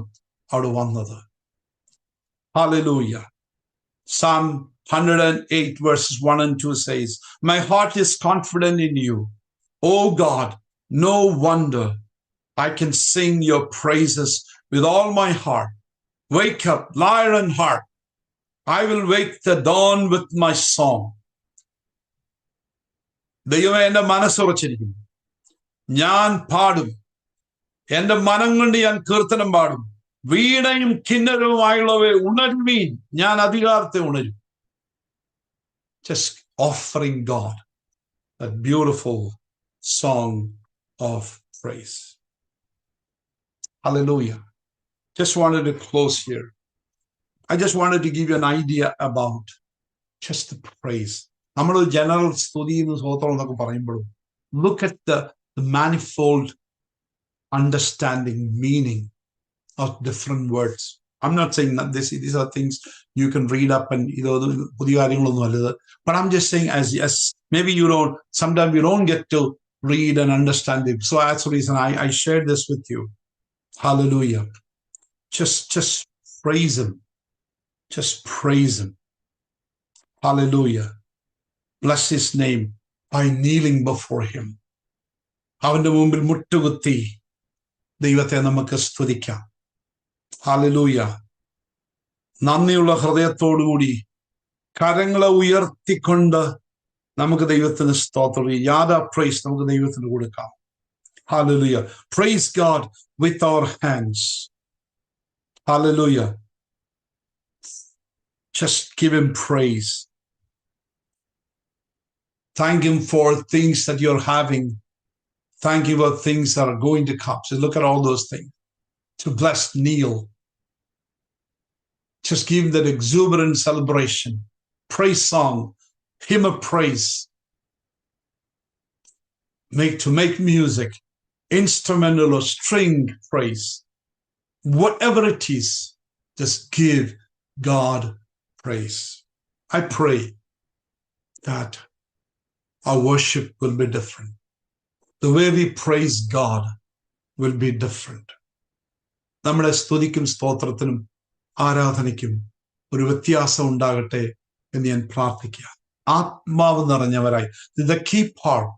അവിടെ വന്നത്. Hallelujah. Psalm 108 verses 1 and 2 says, my heart is confident in you, O God. No wonder I can sing your praises with all my heart. Wake up, lyre and harp. I will wake the dawn with my song. ദൈവമേ, എന്റെ മനസ്സുറച്ചിരിക്കുന്നു, ഞാൻ പാടും, എന്റെ മനം കൊണ്ട് ഞാൻ കീർത്തനം പാടും. വീണയും കിന്നരവുമായുള്ളവയെ ഉണരുവീൻ, ഞാൻ അധികാരത്തെ ഉണരും. Just offering God that beautiful song of praise. Hallelujah. Just wanted to close here. I just wanted to give you an idea about just the praise. നമ്മൾ ജനറൽ സ്തുതി സ്തോത്രം എന്നൊക്കെ പറയുമ്പോഴും look at the manifold understanding meaning of different words. I'm not saying that these are things you can read up and പുതിയ കാര്യങ്ങളൊന്നും അല്ലത്. But I'm just saying as maybe sometimes you don't get to read and understand it. So that's the reason I shared this with you. Hallelujah. Just praise him. Just praise him. Hallelujah. Bless his name by kneeling before him. അവന്റെ മുമ്പിൽ മുട്ടുകുത്തി ദൈവത്തെ നമുക്ക് സ്തുതിക്കാം. Hallelujah. നന്ദിയുള്ള ഹൃദയത്തോടുകൂടി കരങ്ങളെ ഉയർത്തിക്കൊണ്ട് നമുക്ക് ദൈവത്തിന് സ്തോത്രം, യാഥാ പ്രൈസ് നമുക്ക് ദൈവത്തിന് കൊടുക്കാം. Hallelujah. Praise God with our hands. Hallelujah. Just give him praise. Thank him for things that you're having. Thank him for things that are going to come. So look at all those things. To bless, kneel. Just give him that exuberant celebration. Praise song. Hymn of praise. To make music. Instrumental or string praise. Whatever it is, just give God praise. I pray that our worship will be different. The way we praise God will be different. നമ്മുടെ സ്തുതിക്കും സ്തോത്രത്തിനും ആരാധനയ്ക്കും ഒരു വ്യത്യാസം ഉണ്ടാകട്ടെ എന്ന് ഞാൻ പ്രാർത്ഥിക്കുക. ആത്മാവ് നിറഞ്ഞവരായി. The key part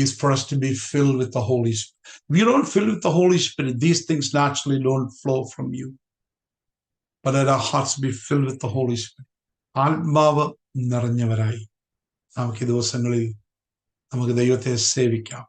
is for us to be filled with the Holy Spirit. If you don't fill with the Holy Spirit, these things naturally don't flow from you. But let our hearts be filled with the Holy Spirit. ആത്മാവ് നിറഞ്ഞവരായി നമുക്ക് ദിവസങ്ങളിൽ നമുക്ക് ദൈവത്തെ സേവിക്കാം.